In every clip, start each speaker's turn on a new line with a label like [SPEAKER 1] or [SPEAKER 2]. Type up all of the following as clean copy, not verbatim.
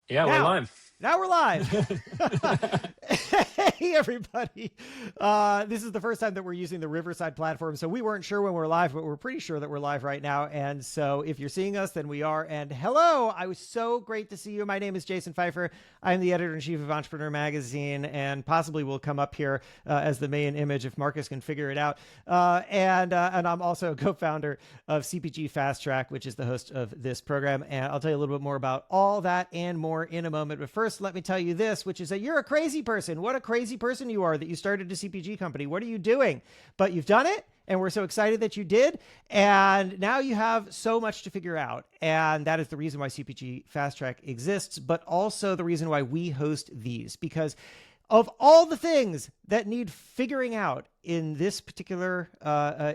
[SPEAKER 1] Yeah, we're live.
[SPEAKER 2] Now we're live. Hey, everybody. This is the first time that we're using the Riverside platform, so we weren't sure when we're live, but we're pretty sure that we're live right now. And so if you're seeing us, then we are. And hello, I was so great to see you. My name is Jason Feifer. I'm the editor-in-chief of Entrepreneur Magazine, and possibly will come up here as the main image if Marcus can figure it out. And I'm also a co-founder of CPG Fast Track, which is the host of this program. And I'll tell you a little bit more about all that and more in a moment. But first, let me tell you this, which is that you're a crazy person. What a crazy person you are that you started a CPG company. What are you doing? But you've done it, and we're so excited that you did. And now you have so much to figure out. And that is the reason why CPG Fast Track exists, but also the reason why we host these. Because of all the things that need figuring out in this particular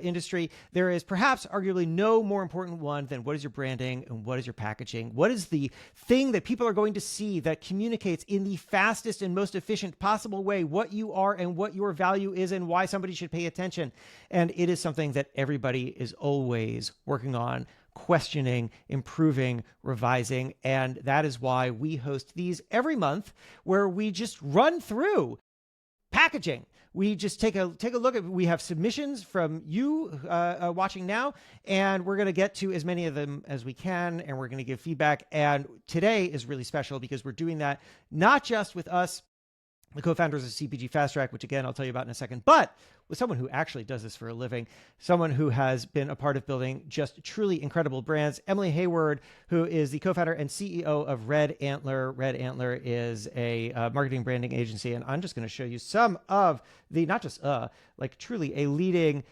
[SPEAKER 2] industry, there is perhaps arguably no more important one than what is your branding and what is your packaging? What is the thing that people are going to see that communicates in the fastest and most efficient possible way what you are and what your value is and why somebody should pay attention? And it is something that everybody is always working on, questioning, improving, revising. And that is why we host these every month, where we just run through packaging. We just take a look at, we have submissions from you watching now, and we're going to get to as many of them as we can, and we're going to give feedback. And today is really special because we're doing that not just with us, the co-founders of CPG Fast Track, which again, I'll tell you about in a second, but with someone who actually does this for a living, someone who has been a part of building just truly incredible brands, Emily Heyward, who is the co-founder and CEO of Red Antler. Red Antler is a marketing branding agency, and I'm just going to show you some of the, not just like truly a leading,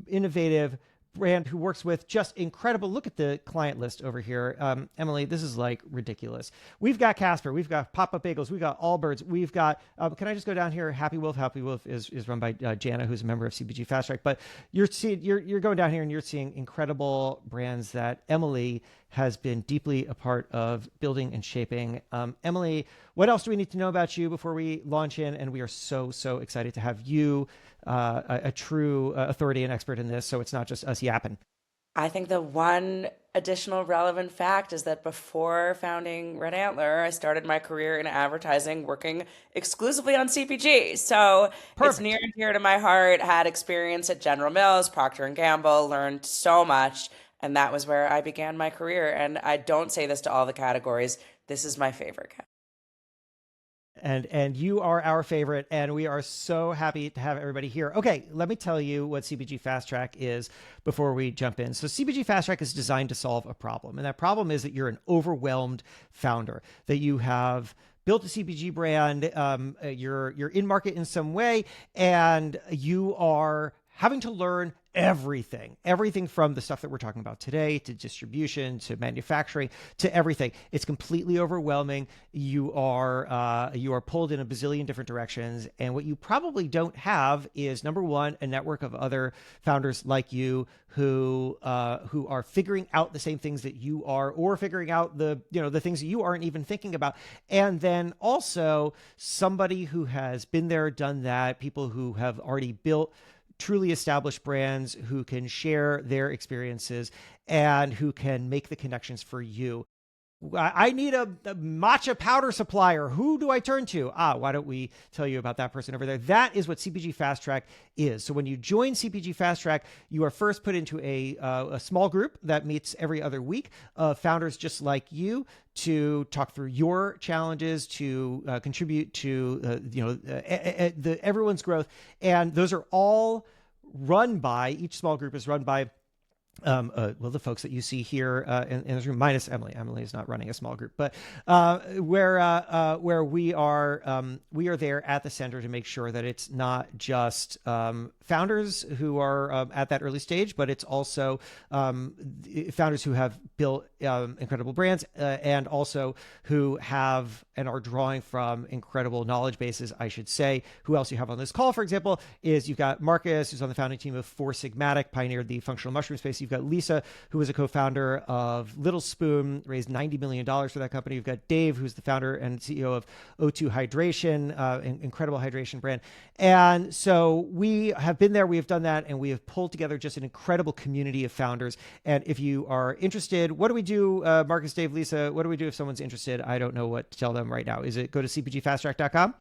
[SPEAKER 2] innovative brand who works with just incredible. Look at the client list over here. Emily, this is like ridiculous. We've got Casper, we've got Pop-Up Bagels, we've got Allbirds, we've got, can I just go down here? Happy Wolf. Happy Wolf is run by Jana, who's a member of CPG Fast Track. But you're going down here and you're seeing incredible brands that Emily has been deeply a part of building and shaping. Emily, what else do we need to know about you before we launch in? And we are so excited to have you, a true authority and expert in this, so it's not just us yapping.
[SPEAKER 3] I think the one additional relevant fact is that before founding Red Antler, I started my career in advertising, working exclusively on CPG. So
[SPEAKER 2] Perfect.
[SPEAKER 3] It's near and dear to my heart. Had experience at General Mills, Procter & Gamble, learned so much. And that was where I began my career. And I don't say this to all the categories. This is my favorite category.
[SPEAKER 2] And you are our favorite, and we are so happy to have everybody here. Okay, let me tell you what CPG Fast Track is before we jump in. So CPG Fast Track is designed to solve a problem, and that problem is that you're an overwhelmed founder, that you have built a CPG brand, you're in market in some way, and you are having to learn everything from the stuff that we're talking about today to distribution, to manufacturing, to everything. It's completely overwhelming. You are pulled in a bazillion different directions. And what you probably don't have is, number one, a network of other founders like you who are figuring out the same things that you are, or figuring out the things that you aren't even thinking about. And then also somebody who has been there, done that, people who have already built truly established brands, who can share their experiences and who can make the connections for you. I need a matcha powder supplier. Who do I turn to? Why don't we tell you about that person over there? That is what CPG Fast Track is. So when you join CPG Fast Track, you are first put into a small group that meets every other week of founders just like you to talk through your challenges, to contribute to everyone's growth. And those are all run by, each small group is run by the folks that you see here in this room, minus Emily. Emily is not running a small group, but where we are there at the center to make sure that it's not just founders who are at that early stage, but it's also founders who have built incredible brands and also who have and are drawing from incredible knowledge bases, I should say. Who else you have on this call, for example, is you've got Marcus, who's on the founding team of Four Sigmatic, pioneered the functional mushroom space. You've got Lisa, who was a co-founder of Little Spoon, raised $90 million for that company. You've got Dave, who's the founder and CEO of O2 Hydration, incredible hydration brand. And so we have been there, we have done that, and we have pulled together just an incredible community of founders. And if you are interested, what do we do, Marcus, Dave, Lisa, what do we do if someone's interested? I don't know what to tell them right now. Is it go to cpgfasttrack.com?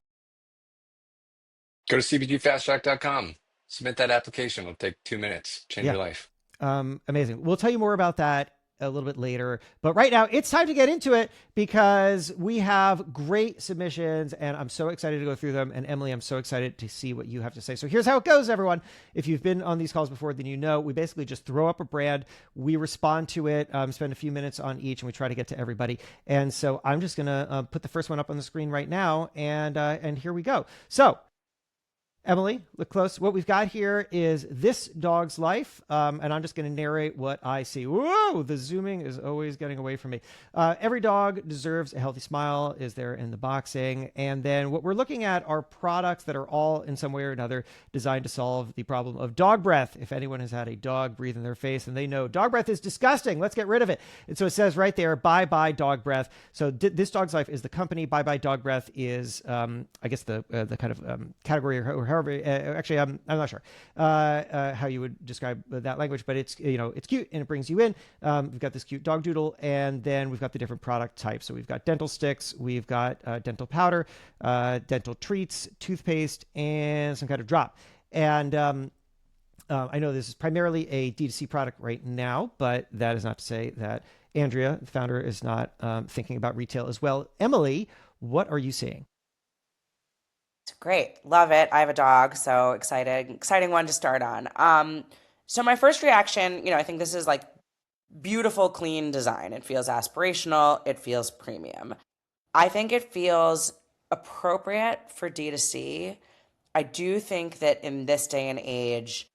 [SPEAKER 1] Go to cpgfasttrack.com. Submit that application. It'll take 2 minutes. Change
[SPEAKER 2] Yeah.
[SPEAKER 1] your life.
[SPEAKER 2] Amazing. We'll tell you more about that a little bit later. But right now, it's time to get into it because we have great submissions and I'm so excited to go through them. And Emily, I'm so excited to see what you have to say. So here's how it goes, everyone. If you've been on these calls before, then you know we basically just throw up a brand, we respond to it, spend a few minutes on each, and we try to get to everybody. And so I'm just going to put the first one up on the screen right now. And here we go. So Emily, look close. What we've got here is This Dog's Life, and I'm just going to narrate what I see. Whoa, the zooming is always getting away from me. Every dog deserves a healthy smile is there in the boxing. And then what we're looking at are products that are all in some way or another designed to solve the problem of dog breath. If anyone has had a dog breathe in their face and they know dog breath is disgusting, let's get rid of it. And so it says right there, bye bye dog breath. So This Dog's Life is the company. Bye bye dog breath is, I guess, the kind of category or however, actually, I'm not sure how you would describe that language, but it's, it's cute and it brings you in. We've got this cute dog doodle, and then we've got the different product types. So we've got dental sticks, we've got dental powder, dental treats, toothpaste, and some kind of drop. And I know this is primarily a D2C product right now, but that is not to say that Andrea, the founder, is not thinking about retail as well. Emily, what are you seeing?
[SPEAKER 3] It's great. Love it. I have a dog, so exciting one to start on. So my first reaction, I think this is like beautiful, clean design. It feels aspirational. It feels premium. I think it feels appropriate for D2C. I do think that in this day and age,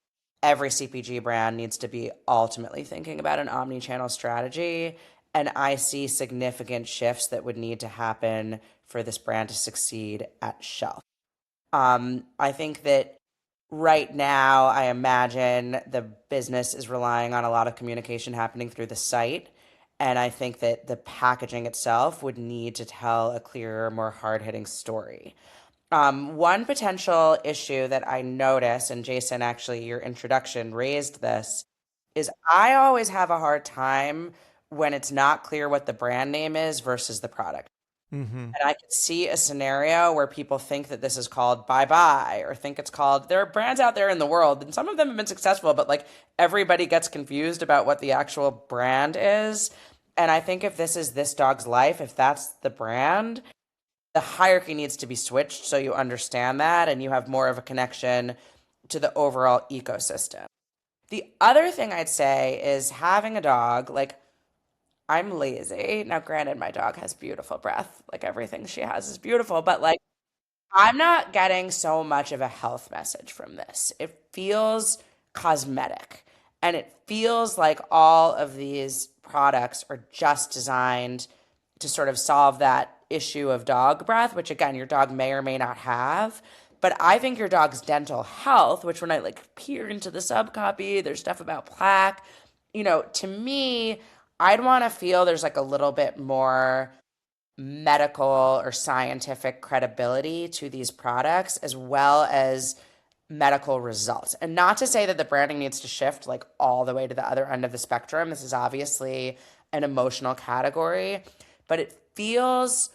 [SPEAKER 3] every CPG brand needs to be ultimately thinking about an omni-channel strategy. And I see significant shifts that would need to happen for this brand to succeed at shelf. I think that right now, I imagine the business is relying on a lot of communication happening through the site. And I think that the packaging itself would need to tell a clearer, more hard-hitting story. One potential issue that I notice, and Jason, actually, your introduction raised this, is I always have a hard time when it's not clear what the brand name is versus the product.
[SPEAKER 2] Mm-hmm.
[SPEAKER 3] And I could see a scenario where people think that this is called Bye Bye or think it's called, there are brands out there in the world and some of them have been successful, but like everybody gets confused about what the actual brand is. And I think if this is This Dog's Life, if that's the brand, the hierarchy needs to be switched so you understand that and you have more of a connection to the overall ecosystem. The other thing I'd say is having a dog, like, I'm lazy. Now, granted, my dog has beautiful breath. Like everything she has is beautiful, but like I'm not getting so much of a health message from this. It feels cosmetic and it feels like all of these products are just designed to sort of solve that issue of dog breath, which again, your dog may or may not have. But I think your dog's dental health, which when I like peer into the subcopy, there's stuff about plaque, to me, I'd want to feel there's like a little bit more medical or scientific credibility to these products as well as medical results. And not to say that the branding needs to shift like all the way to the other end of the spectrum. This is obviously an emotional category, but it feels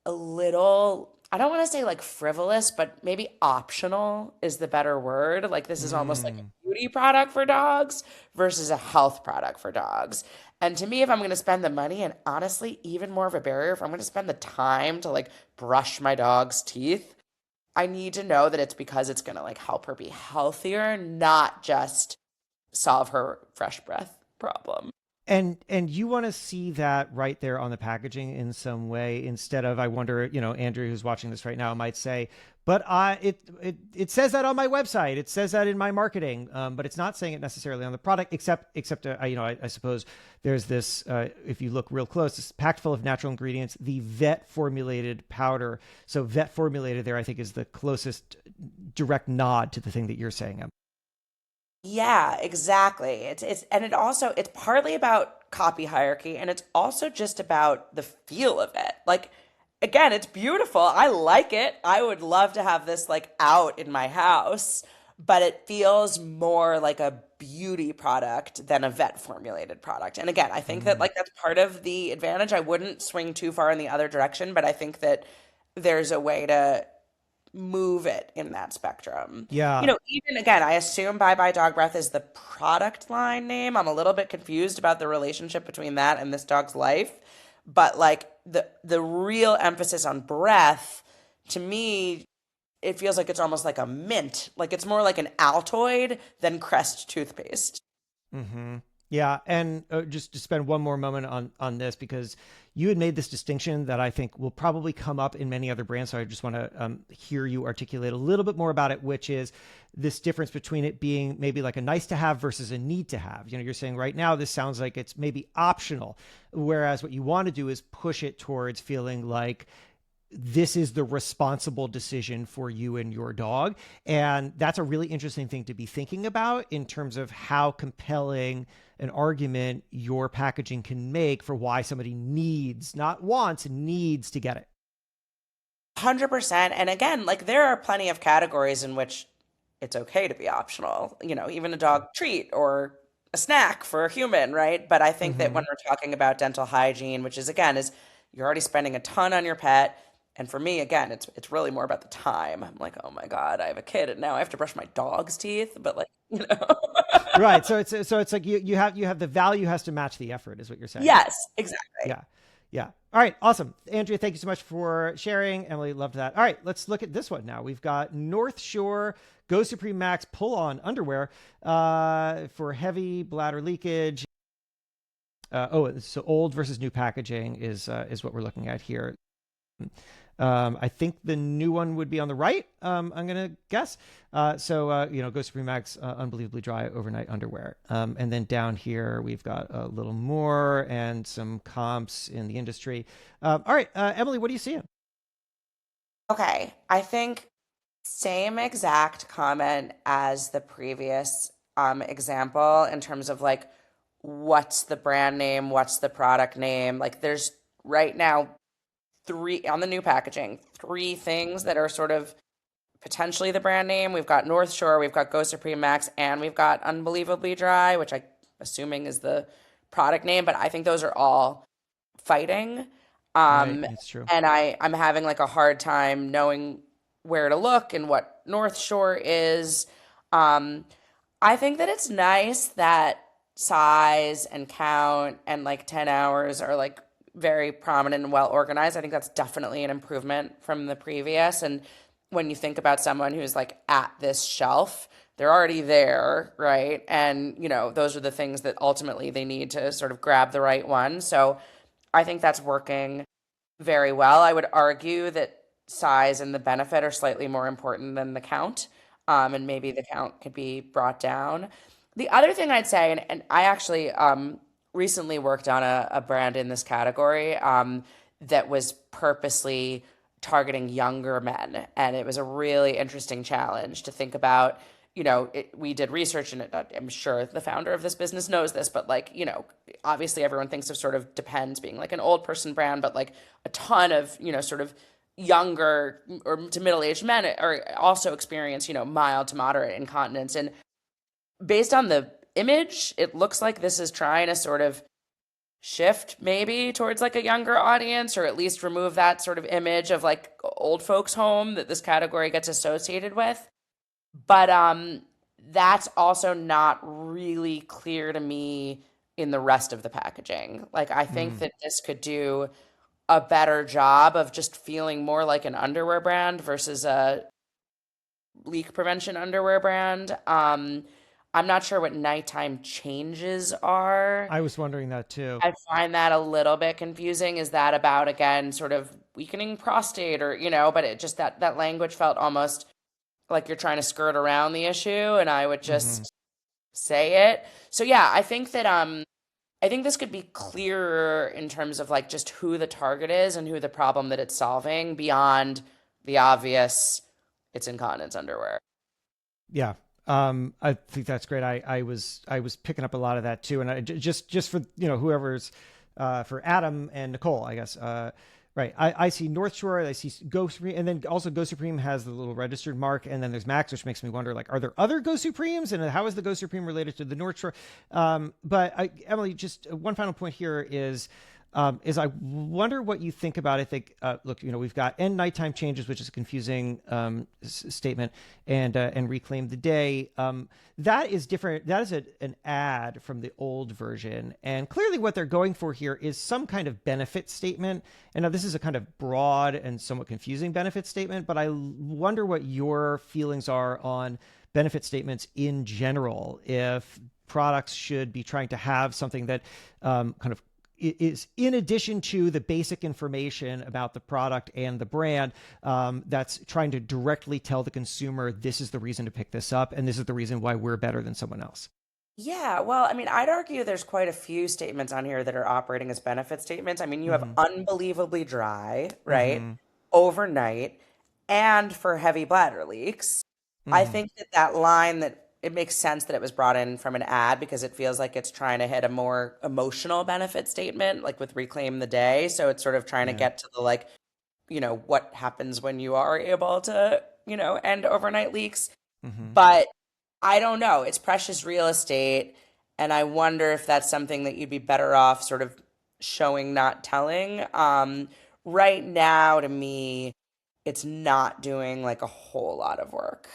[SPEAKER 3] a little, I don't want to say like frivolous, but maybe optional is the better word. Like this is almost like a beauty product for dogs versus a health product for dogs. And to me, if I'm going to spend the money, and honestly, even more of a barrier, if I'm going to spend the time to like brush my dog's teeth, I need to know that it's because it's going to like help her be healthier, not just solve her fresh breath problem.
[SPEAKER 2] And you want to see that right there on the packaging in some way instead of, I wonder, Andrew, who's watching this right now, might say, but it says that on my website. It says that in my marketing, but it's not saying it necessarily on the product, except I suppose there's this, if you look real close, it's packed full of natural ingredients, the vet formulated powder. So vet formulated there, I think, is the closest direct nod to the thing that you're saying.
[SPEAKER 3] Yeah, exactly. It's partly about copy hierarchy, and it's also just about the feel of it. Like, again, it's beautiful. I like it. I would love to have this like out in my house, but it feels more like a beauty product than a vet formulated product. And again, I think that
[SPEAKER 2] Mm.
[SPEAKER 3] like that's part of the advantage. I wouldn't swing too far in the other direction, but I think that there's a way to move it in that spectrum.
[SPEAKER 2] Yeah.
[SPEAKER 3] Even again, I assume Bye Bye Dog Breath is the product line name. I'm a little bit confused about the relationship between that and this dog's life. But like the real emphasis on breath, to me, it feels like it's almost like a mint. Like it's more like an Altoid than Crest toothpaste.
[SPEAKER 2] Hmm. Yeah, and just to spend one more moment on this, because you had made this distinction that I think will probably come up in many other brands. So I just want to hear you articulate a little bit more about it, which is this difference between it being maybe like a nice to have versus a need to have. You're saying right now this sounds like it's maybe optional, whereas what you want to do is push it towards feeling like this is the responsible decision for you and your dog. And that's a really interesting thing to be thinking about in terms of how compelling an argument your packaging can make for why somebody needs, not wants, needs to get it.
[SPEAKER 3] 100%. And again, like there are plenty of categories in which it's okay to be optional, even a dog treat or a snack for a human, right? But I think that
[SPEAKER 2] Mm-hmm.
[SPEAKER 3] when we're talking about dental hygiene, which is again, is you're already spending a ton on your pet. And for me, again, it's really more about the time. I'm like, oh my God, I have a kid and now I have to brush my dog's teeth. But like,
[SPEAKER 2] Right. So it's like you have the value has to match the effort, is what you're saying.
[SPEAKER 3] yes, exactly.
[SPEAKER 2] Yeah. Yeah. All right. Awesome. Andrea, thank you so much for sharing. Emily, loved that. All right. Let's look at this one now. We've got North Shore Go Supreme Max pull on underwear for heavy bladder leakage. So old versus new packaging is what we're looking at here. I think the new one would be on the right. I'm gonna guess. Go Supreme Max, unbelievably dry overnight underwear. And then down here we've got a little more and some comps in the industry. All right, Emily, what are you seeing?
[SPEAKER 3] Okay. I think same exact comment as the previous example in terms of like what's the brand name, what's the product name. Like there's right now three on the new packaging, three things that are sort of potentially the brand name. We've got North Shore, we've got Go Supreme Max, and we've got Unbelievably Dry, which I assuming is the product name, but I think those are all fighting.
[SPEAKER 2] Right,
[SPEAKER 3] Um,
[SPEAKER 2] it's true.
[SPEAKER 3] and I'm having like a hard time knowing where to look and what North Shore is. Um, I think that it's nice that size and count and like 10 hours are like very prominent and well organized. I think that's definitely an improvement from the previous. And when you think about someone who's like at this shelf, they're already there, right? And, those are the things that ultimately they need to sort of grab the right one. So I think that's working very well. I would argue that size and the benefit are slightly more important than the count. And maybe the count could be brought down. The other thing I'd say, and I actually recently worked on a brand in this category that was purposely targeting younger men. And it was a really interesting challenge to think about. We did research and I'm sure the founder of this business knows this, but like, obviously everyone thinks of sort of Depends being like an old person brand, but like a ton of, sort of younger or to middle-aged men are also experience, mild to moderate incontinence. And based on the image, it looks like this is trying to sort of shift maybe towards like a younger audience, or at least remove that sort of image of like old folks home that this category gets associated with. But that's also not really clear to me in the rest of the packaging. Like I think
[SPEAKER 2] Mm.
[SPEAKER 3] that this could do a better job of just feeling more like an underwear brand versus a leak prevention underwear brand. I'm not sure what nighttime changes are.
[SPEAKER 2] I was wondering that too.
[SPEAKER 3] I find that a little bit confusing. Is that about, again, sort of weakening prostate or, but it just that language felt almost like you're trying to skirt around the issue, and I would
[SPEAKER 2] Hmm.
[SPEAKER 3] just say it. So yeah, I think this could be clearer in terms of like just who the target is and who the problem that it's solving beyond the obvious it's incontinence underwear.
[SPEAKER 2] Yeah. I think that's great. I was picking up a lot of that too, and just for whoever's for Adam and Nicole, I guess. Right. I see North Shore, I see Go Supreme, and then also Go Supreme has the little registered mark, and then there's Max, which makes me wonder, like, are there other Go Supremes, and how is the Go Supreme related to the North Shore? Emily, just one final point here is I wonder what you think about. I think, look, we've got end nighttime changes, which is a confusing statement, and reclaim the day. That is different. That is an ad from the old version, and clearly what they're going for here is some kind of benefit statement. And now this is a kind of broad and somewhat confusing benefit statement, but I wonder what your feelings are on benefit statements in general. If products should be trying to have something that kind of is in addition to the basic information about the product and the brand, that's trying to directly tell the consumer, this is the reason to pick this up, and this is the reason why we're better than someone else.
[SPEAKER 3] Yeah, well, I mean, I'd argue there's quite a few statements on here that are operating as benefit statements. I mean, you have unbelievably dry, right? Overnight, and for heavy bladder leaks. I think that line, that it makes sense that it was brought in from an ad because it feels like it's trying to hit a more emotional benefit statement, like with Reclaim the Day. So it's sort of trying to get to the, like, what happens when you are able to, end overnight leaks. But I don't know. It's precious real estate. And I wonder if that's something that you'd be better off sort of showing, not telling. Right now, to me, it's not doing like a whole lot of work.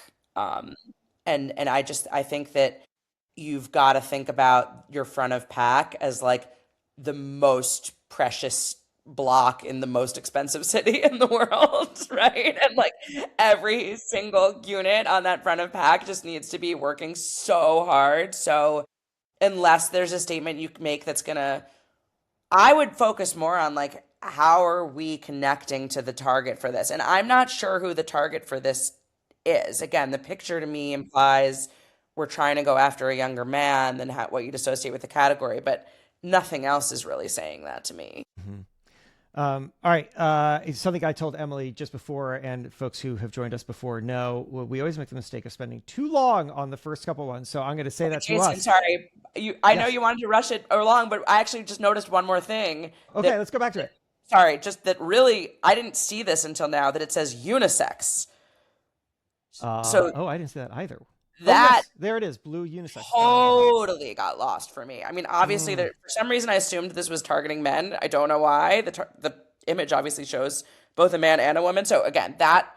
[SPEAKER 3] And I think that you've got to think about your front of pack as like the most precious block in the most expensive city in the world, right? And like every single unit on that front of pack just needs to be working so hard. So unless there's a statement you make that's gonna, I would focus more on like, how are we connecting to the target for this? And I'm not sure who the target for this is. Again, the picture to me implies we're trying to go after a younger man than what you'd associate with the category, but nothing else is really saying that to me.
[SPEAKER 2] All right. It's something I told Emily just before, and folks who have joined us before know we always make the mistake of spending too long on the first couple ones. So I'm going to say that to
[SPEAKER 3] Jason,
[SPEAKER 2] us.
[SPEAKER 3] sorry. I know you wanted to rush it along, but I actually just noticed one more thing.
[SPEAKER 2] Okay, let's go back to it.
[SPEAKER 3] Sorry, just that really, I didn't see this until now, that it says unisex.
[SPEAKER 2] I didn't see that either.
[SPEAKER 3] That
[SPEAKER 2] there it is, blue unisex.
[SPEAKER 3] Totally got lost for me. I mean, obviously, for some reason, I assumed this was targeting men. I don't know why. The image obviously shows both a man and a woman. So again, that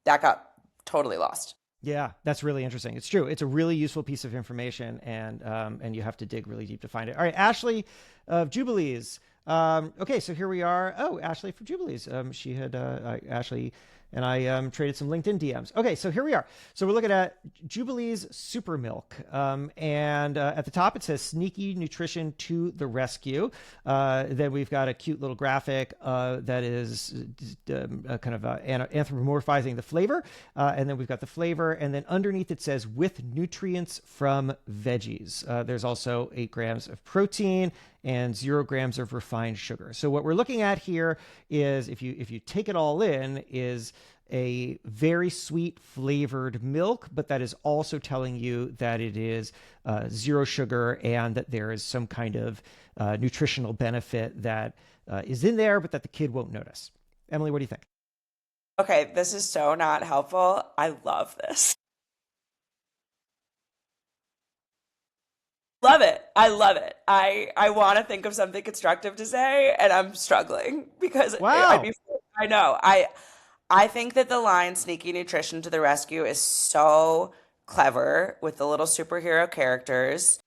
[SPEAKER 3] got totally lost.
[SPEAKER 2] Yeah, that's really interesting. It's true. It's a really useful piece of information, and you have to dig really deep to find it. All right, Ashley of Jubilees. Okay, so here we are. Oh, Ashley from Jubilees. She had Ashley and I traded some LinkedIn DMs. Okay, so here we are. So we're looking at Jubilee's Super Milk. And at the top, it says sneaky nutrition to the rescue. Then we've got a cute little graphic that is kind of anthropomorphizing the flavor. And then we've got the flavor. And then underneath it says with nutrients from veggies. There's also 8 grams of protein and 0 grams of refined sugar. So what we're looking at here is, if you take it all in, is a very sweet flavored milk, but that is also telling you that it is 0 sugar and that there is some kind of nutritional benefit that is in there, but that the kid won't notice. Emily, what do you think?
[SPEAKER 3] Okay, this is so not helpful. I love this. Love it. I love it. I want to think of something constructive to say, and I'm struggling because
[SPEAKER 2] wow.
[SPEAKER 3] I know. I think that the line "sneaky nutrition to the rescue" is so clever with the little superhero characters.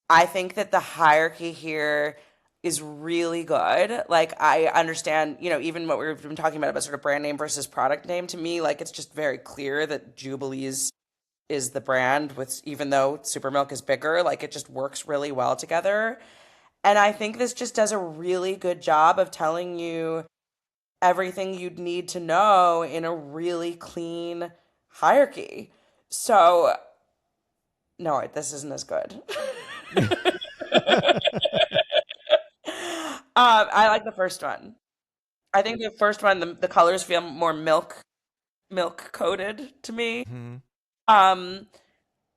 [SPEAKER 3] I think that the hierarchy here is really good. Like, I understand, even what we've been talking about sort of brand name versus product name. To me, like, it's just very clear that Jubilees is the brand, with, even though Super Milk is bigger, like, it just works really well together. And I think this just does a really good job of telling you everything you'd need to know in a really clean hierarchy. So no, this isn't as good. I like the first one. I think the first one, the colors feel more milk coated to me.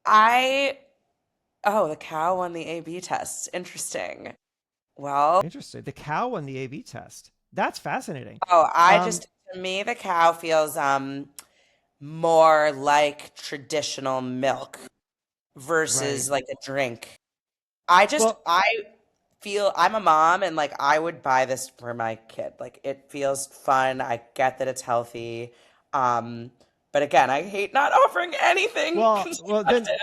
[SPEAKER 3] I Oh, the cow won the A/B tests. Interesting. Well,
[SPEAKER 2] Interesting. The cow won the A/B test. That's fascinating.
[SPEAKER 3] I
[SPEAKER 2] Um,
[SPEAKER 3] just to me the cow feels more like traditional milk
[SPEAKER 2] right.
[SPEAKER 3] versus like a drink. I just
[SPEAKER 2] Well,
[SPEAKER 3] I feel I'm a mom and like I would buy this for my kid. Like it feels fun. I get that it's healthy. Um, but again, I hate not offering anything
[SPEAKER 2] well, then
[SPEAKER 3] constructive.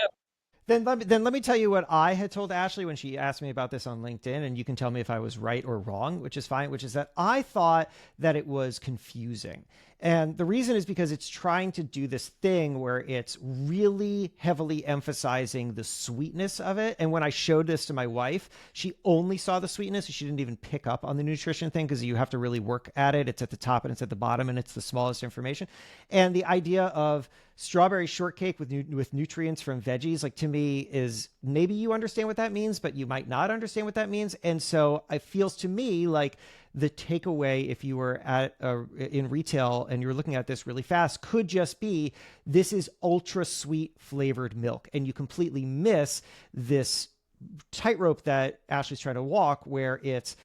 [SPEAKER 2] then let me tell you what I had told Ashley when she asked me about this on LinkedIn, and you can tell me if I was right or wrong, which is fine. Which is that I thought that it was confusing, and the reason is because it's trying to do this thing where it's really heavily emphasizing the sweetness of it. And when I showed this to my wife, she only saw the sweetness. She didn't even pick up on the nutrition thing because you have to really work at it. It's at the top and it's at the bottom, and it's the smallest information. And the idea of strawberry shortcake with nutrients from veggies, like, to me, is, maybe you understand what that means, but you might not understand what that means. And so it feels to me like the takeaway, if you were at in retail and you're looking at this really fast, could just be, this is ultra sweet flavored milk, and you completely miss this tightrope that Ashley's trying to walk, where it's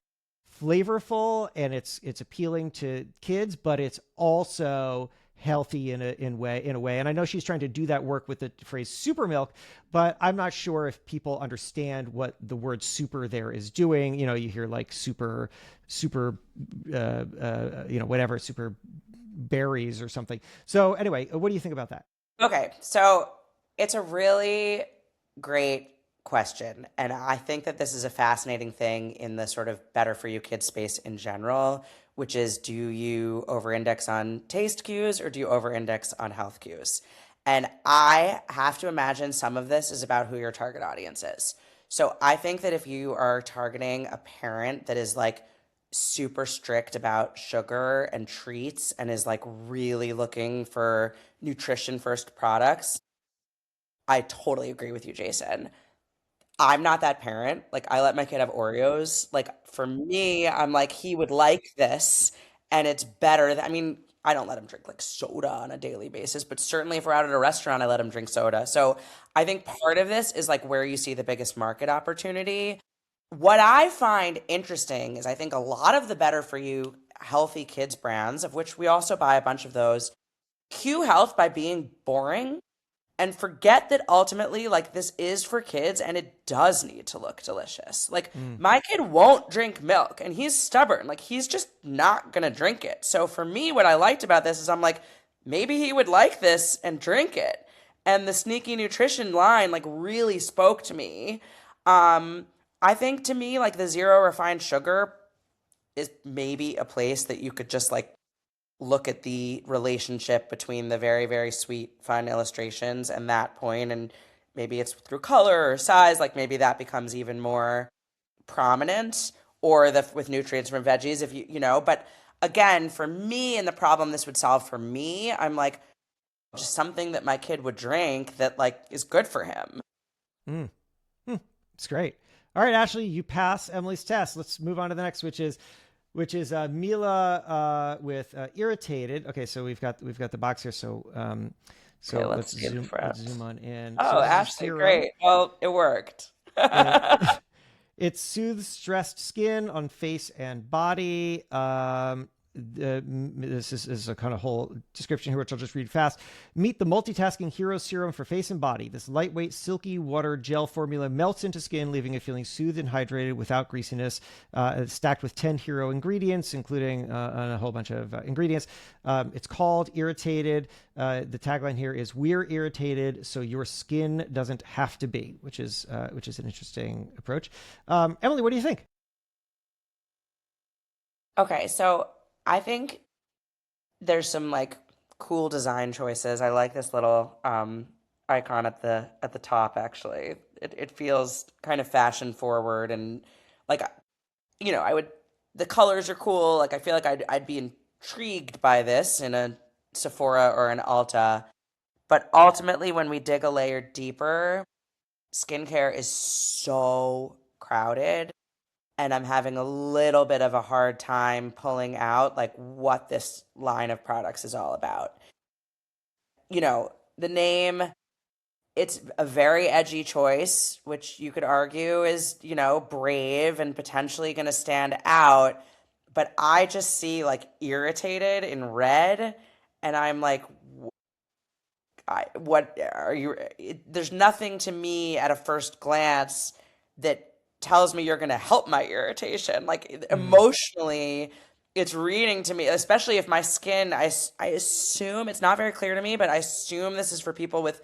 [SPEAKER 2] flavorful and it's appealing to kids, but it's also healthy in a way. And I know she's trying to do that work with the phrase super milk, but I'm not sure if people understand what the word super there is doing. You hear like super whatever, super berries or something. So anyway, what do you think about that?
[SPEAKER 3] Okay, so it's a really great question. And I think that this is a fascinating thing in the sort of better for you kids space in general, which is, do you over index on taste cues or do you over index on health cues? And I have to imagine some of this is about who your target audience is. So I think that if you are targeting a parent that is like super strict about sugar and treats and is like really looking for nutrition first products, I totally agree with you, Jason. I'm not that parent. Like, I let my kid have Oreos. Like, for me, I'm like, he would like this, and it's better. I mean, I don't let him drink like soda on a daily basis, but certainly if we're out at a restaurant, I let him drink soda. So I think part of this is like where you see the biggest market opportunity. What I find interesting is I think a lot of the better for you healthy kids brands, of which we also buy a bunch of those, cue health by being boring and forget that ultimately, like, this is for kids and it does need to look delicious. Like,
[SPEAKER 2] Mm.
[SPEAKER 3] my kid won't drink milk and he's stubborn. Like, he's just not gonna drink it. So for me, what I liked about this is I'm like, maybe he would like this and drink it. And the sneaky nutrition line like really spoke to me. I think to me, like, the zero refined sugar is maybe a place that you could just like look at the relationship between the very, very sweet, fun illustrations and that point, and maybe it's through color or size, like maybe that becomes even more prominent, or the with nutrients from veggies, if but again, for me and the problem this would solve for me, I'm like, just something that my kid would drink that like is good for him.
[SPEAKER 2] Mm. Mm. It's great. All right, Ashley, you pass Emily's test. Let's move on to the next, which is Mila with irritated. Okay, so we've got the box here. So
[SPEAKER 3] Okay,
[SPEAKER 2] so
[SPEAKER 3] let's see it
[SPEAKER 2] let's
[SPEAKER 3] front.
[SPEAKER 2] zoom on in. So
[SPEAKER 3] Oh,
[SPEAKER 2] this is
[SPEAKER 3] Ashley,
[SPEAKER 2] serum.
[SPEAKER 3] great. Well, it worked.
[SPEAKER 2] It it soothes stressed skin on face and body. This is a kind of whole description here, which I'll just read fast. Meet the multitasking hero serum for face and body. This lightweight, silky water gel formula melts into skin, leaving it feeling soothed and hydrated without greasiness. It's stacked with 10 hero ingredients, including a whole bunch of ingredients. It's called Irritated. The tagline here is, "We're irritated, so your skin doesn't have to be," which is an interesting approach. Emily, what do you think?
[SPEAKER 3] Okay, so I think there's some like cool design choices. I like this little icon at the top actually. It feels kind of fashion forward and like I would the colors are cool. Like I feel like I'd be intrigued by this in a Sephora or an Ulta. But ultimately when we dig a layer deeper, skincare is so crowded and I'm having a little bit of a hard time pulling out like what this line of products is all about. The name it's a very edgy choice, which you could argue is, brave and potentially going to stand out. But I just see like irritated in red, and I'm like, what are you? There's nothing to me at a first glance that tells me you're going to help my irritation. Like
[SPEAKER 2] Mm,
[SPEAKER 3] emotionally, it's reading to me, especially if my skin, I assume it's not very clear to me, but I assume this is for people with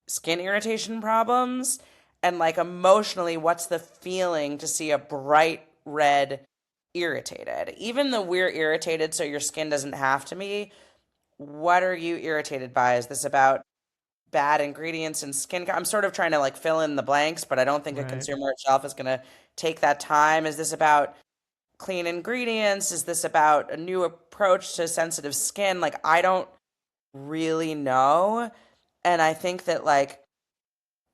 [SPEAKER 3] skin irritation problems. And like emotionally, what's the feeling to see a bright red irritated? Even though we're irritated, so your skin doesn't have to be, what are you irritated by? Is this about bad ingredients in skincare? I'm sort of trying to like fill in the blanks, but I don't think a
[SPEAKER 2] right.
[SPEAKER 3] consumer itself is going to take that time. Is this about clean ingredients? Is this about a new approach to sensitive skin? Like, I don't really know. And I think that, like,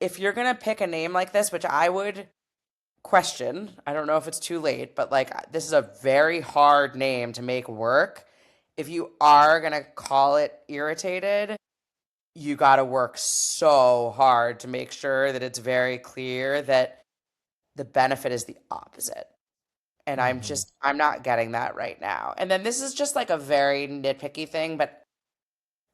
[SPEAKER 3] if you're going to pick a name like this, which I would question, I don't know if it's too late, but like, this is a very hard name to make work. If you are going to call it irritated, you got to work so hard to make sure that it's very clear that the benefit is the opposite. And
[SPEAKER 2] Hmm.
[SPEAKER 3] I'm not getting that right now. And then this is just like a very nitpicky thing, but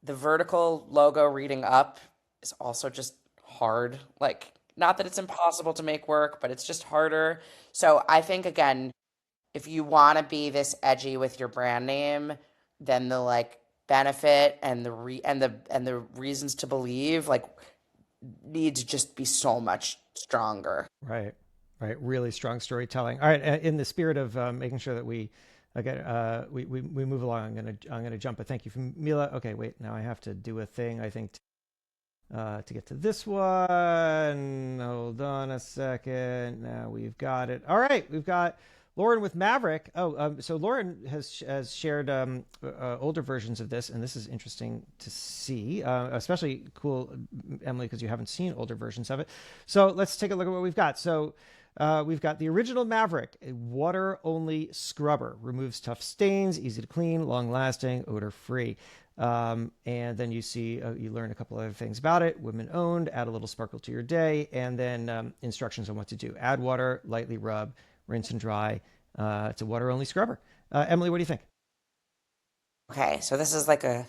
[SPEAKER 3] the vertical logo reading up is also just hard. Like, not that it's impossible to make work, but it's just harder. So I think, again, if you want to be this edgy with your brand name, then the like benefit and the reasons to believe like need to just be so much stronger.
[SPEAKER 2] Right. Right. Really strong storytelling. All right. In the spirit of making sure that we again we move along, I'm gonna jump. But thank you from Mila. Okay. Wait. Now I have to do a thing. I think to get to this one. Hold on a second. Now we've got it. All right. We've got Lauren with Maverick. Oh, so Lauren has shared older versions of this, and this is interesting to see, especially cool, Emily, because you haven't seen older versions of it. So let's take a look at what we've got. So we've got the original Maverick, a water-only scrubber, removes tough stains, easy to clean, long-lasting, odor-free. And then you learn a couple other things about it. Women owned, add a little sparkle to your day, and then instructions on what to do. Add water, lightly rub, rinse and dry. It's a water only scrubber. Emily, what do you think?
[SPEAKER 3] Okay, so this is like a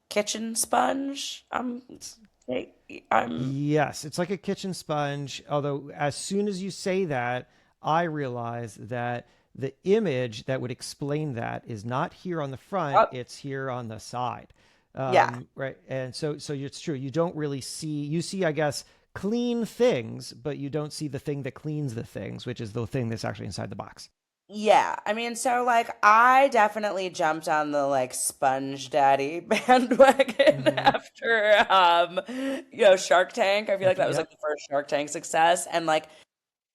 [SPEAKER 3] kitchen sponge. I'm
[SPEAKER 2] Yes, it's like a kitchen sponge. Although, as soon as you say that, I realize that the image that would explain that is not here on the front,
[SPEAKER 3] oh,
[SPEAKER 2] it's here on the side.
[SPEAKER 3] yeah.
[SPEAKER 2] Right. And so it's true. You don't really you see, I guess, clean things, but you don't see the thing that cleans the things, which is the thing that's actually inside the box.
[SPEAKER 3] Yeah, I mean, so like I definitely jumped on the like Sponge Daddy bandwagon
[SPEAKER 2] Hmm.
[SPEAKER 3] after Shark Tank. I feel like
[SPEAKER 2] After,
[SPEAKER 3] that was
[SPEAKER 2] yep.
[SPEAKER 3] like the first Shark Tank success. And like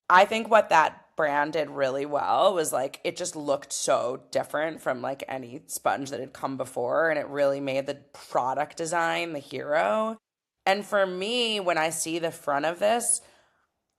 [SPEAKER 3] I think what that brand did really well was like it just looked so different from like any sponge that had come before, and it really made the product design the hero. And for me, when I see the front of this,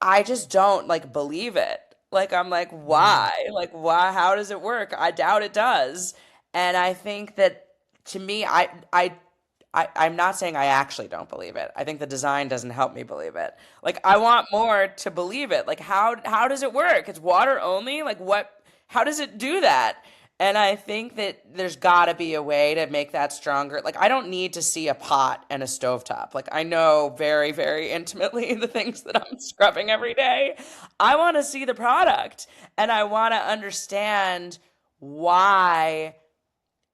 [SPEAKER 3] I just don't like believe it. Like I'm like,
[SPEAKER 2] Mm,
[SPEAKER 3] why? Like why? How does it work? I doubt it does. And I think that to me, I'm not saying I actually don't believe it. I think the design doesn't help me believe it. Like I want more to believe it. Like how does it work? It's water only? Like what how does it do that? And I think that there's got to be a way to make that stronger. Like I don't need to see a pot and a stovetop. Like I know very, very intimately the things that I'm scrubbing every day. I want to see the product, and I want to understand why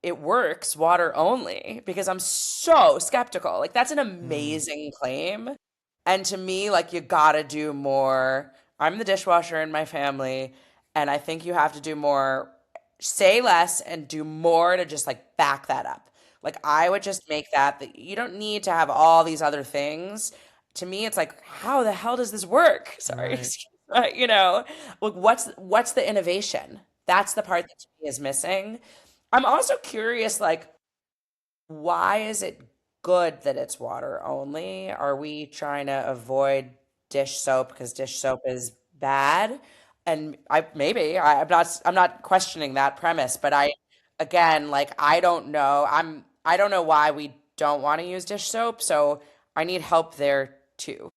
[SPEAKER 3] it works water only, because I'm so skeptical. Like that's an
[SPEAKER 2] mm,
[SPEAKER 3] amazing claim. And to me, like you gotta do more. I'm the dishwasher in my family, and I think you have to do more, say less and do more to just like back that up. Like I would just make that you don't need to have all these other things. To me, it's like, how the hell does this work? Sorry.
[SPEAKER 2] right.
[SPEAKER 3] Like what's the innovation? That's the part that to me is missing. I'm also curious, like, why is it good that it's water only? Are we trying to avoid dish soap because dish soap is bad? And I'm not questioning that premise, but again, like I don't know. I don't know why we don't want to use dish soap, so I need help there too.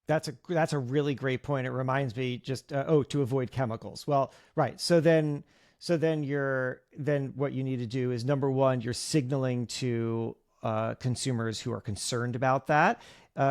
[SPEAKER 2] That's a really great point. It reminds me just to avoid chemicals. Well, right. So then what you need to do is, number one, you're signaling to consumers who are concerned about that,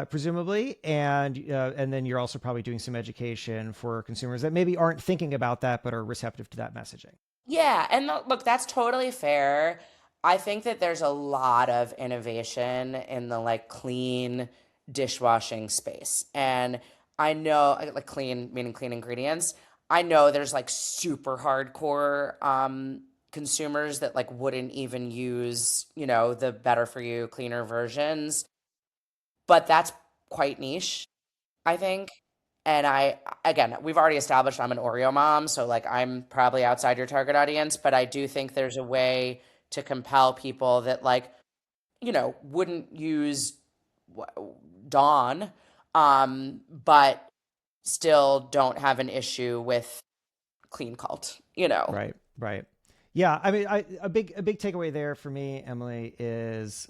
[SPEAKER 2] presumably, and then you're also probably doing some education for consumers that maybe aren't thinking about that but are receptive to that messaging.
[SPEAKER 3] Yeah, and look, that's totally fair. I think that there's a lot of innovation in the like clean dishwashing space. And I know like clean meaning clean ingredients. I know there's like super hardcore consumers that like wouldn't even use, the better for you, cleaner versions, but that's quite niche, I think. And again, we've already established I'm an Oreo mom, so like I'm probably outside your target audience, but I do think there's a way to compel people that like, wouldn't use Dawn, but still don't have an issue with clean cult.
[SPEAKER 2] Right, right. Yeah, I mean, a big takeaway there for me, Emily, is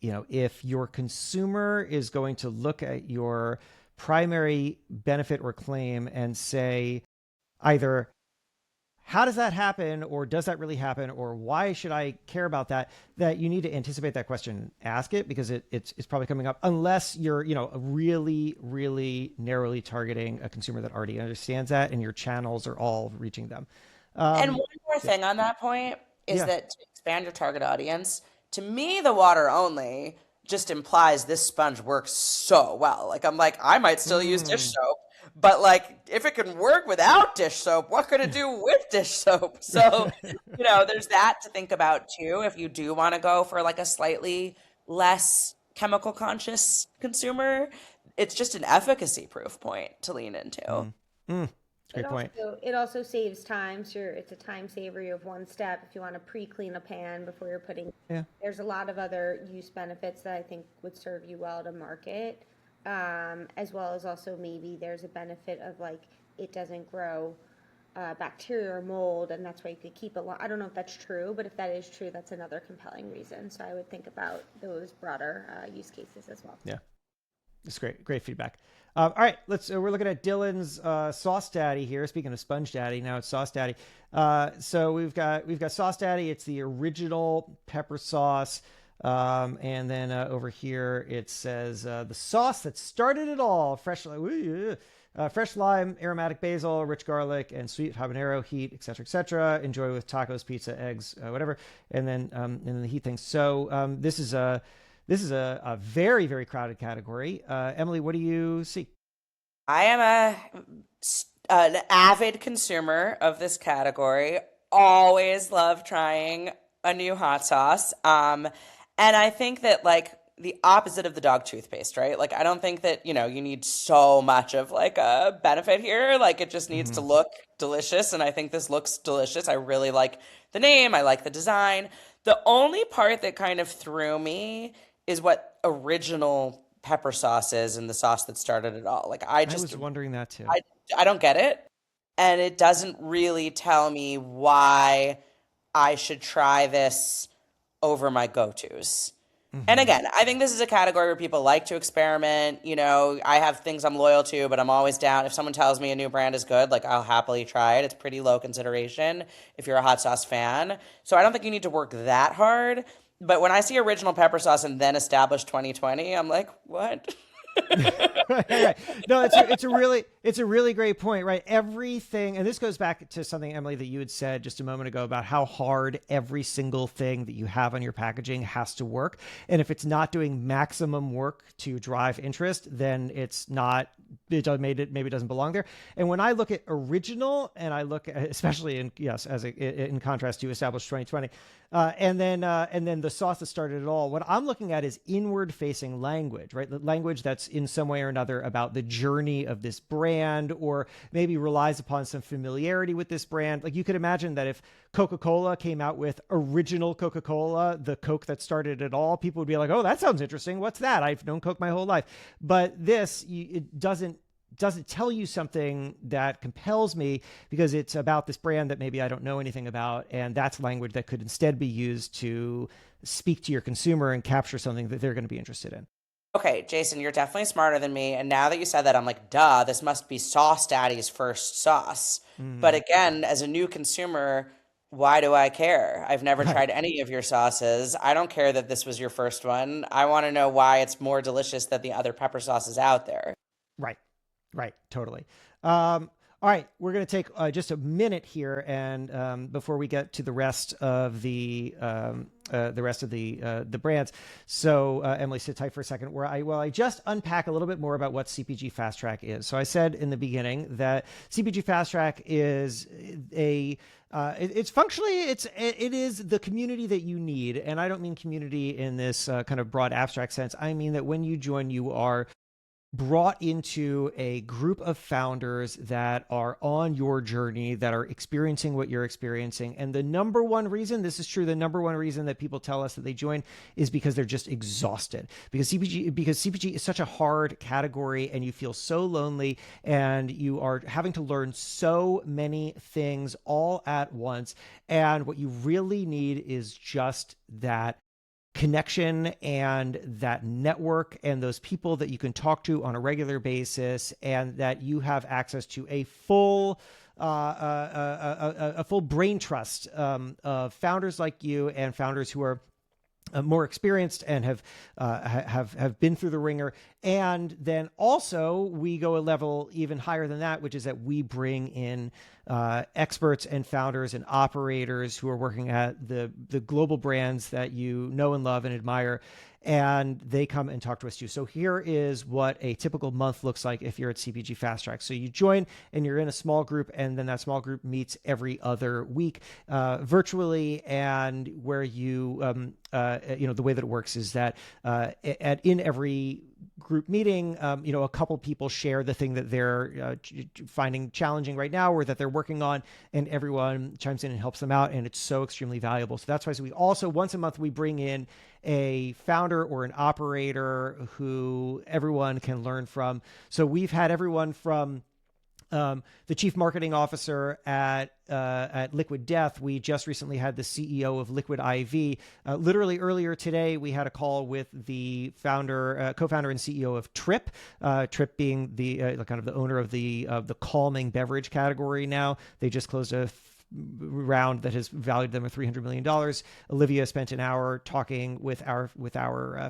[SPEAKER 2] if your consumer is going to look at your primary benefit or claim and say either how does that happen, or does that really happen, or why should I care about that, that you need to anticipate that question, ask it, because it's probably coming up, unless you're really, really narrowly targeting a consumer that already understands that and your channels are all reaching them.
[SPEAKER 3] And one more thing on that point is
[SPEAKER 2] Yeah.
[SPEAKER 3] that to expand your target audience, to me, the water only just implies this sponge works so well. Like, I'm like, I might still use dish soap, but like, if it can work without dish soap, what could it do with dish soap? So, there's that to think about too. If you do want to go for like a slightly less chemical conscious consumer, it's just an efficacy proof point to lean into.
[SPEAKER 2] Great point.
[SPEAKER 4] It also saves time. So it's a time saver. You have one step if you want to pre-clean a pan before you're putting.
[SPEAKER 2] Yeah.
[SPEAKER 4] There's a lot of other use benefits that I think would serve you well to market, as well as also maybe there's a benefit of like it doesn't grow bacteria or mold, and that's why you could keep it long. I don't know if that's true, but if that is true, that's another compelling reason. So I would think about those broader use cases as well.
[SPEAKER 2] Yeah. It's great feedback. All right, we're looking at Dylan's Sauce Daddy here. Speaking of Sponge Daddy, now it's Sauce Daddy. So we've got Sauce Daddy. It's the original pepper sauce, and then over here it says the sauce that started it all: fresh lime, aromatic basil, rich garlic, and sweet habanero heat, etc., etc. Enjoy with tacos, pizza, eggs, whatever, and then the heat things. So this is a very, very crowded category. Emily, what do you see?
[SPEAKER 3] I am an avid consumer of this category. Always love trying a new hot sauce. And I think that like the opposite of the dog toothpaste, right? Like I don't think that, you need so much of like a benefit here. Like it just needs to look delicious. And I think this looks delicious. I really like the name. I like the design. The only part that kind of threw me is what original pepper sauce is and the sauce that started it all. Like I
[SPEAKER 2] was wondering that too.
[SPEAKER 3] I don't get it. And it doesn't really tell me why I should try this over my go-tos. And again, I think this is a category where people like to experiment. I have things I'm loyal to, but I'm always down. If someone tells me a new brand is good, like I'll happily try it. It's pretty low consideration if you're a hot sauce fan. So I don't think you need to work that hard. But when I see original pepper sauce and then established 2020, I'm like, what?
[SPEAKER 2] Right. No, it's a really great point, right? Everything, and this goes back to something, Emily, that you had said just a moment ago about how hard every single thing that you have on your packaging has to work. And if it's not doing maximum work to drive interest, then maybe it doesn't belong there. And when I look at original, and I look at, especially in contrast to established 2020, and then the sauce that started it all, what I'm looking at is inward facing language, right? The language that's in some way or another about the journey of this brand, or maybe relies upon some familiarity with this brand. Like you could imagine that if Coca-Cola came out with original Coca-Cola, the Coke that started it all, people would be like, oh, that sounds interesting. What's that? I've known Coke my whole life. But it doesn't tell you something that compels me, because it's about this brand that maybe I don't know anything about. And that's language that could instead be used to speak to your consumer and capture something that they're going to be interested in.
[SPEAKER 3] Okay, Jason, you're definitely smarter than me. And now that you said that, I'm like, duh, this must be Sauce Daddy's first sauce. But
[SPEAKER 2] Mm,
[SPEAKER 3] again, as a new consumer, why do I care? I've never
[SPEAKER 2] right.
[SPEAKER 3] tried any of your sauces. I don't care that this was your first one. I want to know why it's more delicious than the other pepper sauces out there.
[SPEAKER 2] Right. Right. Totally. All right, we're going to take just a minute here, and before we get to the rest of the the brands. So Emily, sit tight for a second. Where I just unpack a little bit more about what CPG Fast Track is. So I said in the beginning that CPG Fast Track is it's functionally it is the community that you need, and I don't mean community in this kind of broad abstract sense. I mean that when you join, you are brought into a group of founders that are on your journey, that are experiencing what you're experiencing. And the number one reason, this is true, the number one reason that people tell us that they join is because they're just exhausted. Because CPG is such a hard category, and you feel so lonely, and you are having to learn so many things all at once. And what you really need is just that connection and that network and those people that you can talk to on a regular basis, and that you have access to a full a full brain trust of founders like you, and founders who are more experienced and have been through the ringer. And then also we go a level even higher than that, which is that we bring in experts and founders and operators who are working at the global brands that you know and love and admire, and they come and talk to us too. So here is what a typical month looks like if you're at CPG Fast Track. So you join and you're in a small group, and then that small group meets every other week virtually, and where you the way that it works is that in every group meeting, a couple people share the thing that they're finding challenging right now, or that they're working on, and everyone chimes in and helps them out, and it's so extremely valuable. So that's why we also, once a month, we bring in a founder or an operator who everyone can learn from. So we've had everyone from the chief marketing officer at Liquid Death. We just recently had the CEO of Liquid IV. Literally earlier today, we had a call with the co-founder and CEO of Trip. Trip being the kind of the owner of the calming beverage category. Now they just closed a round that has valued them at $300 million. Olivia spent an hour talking with our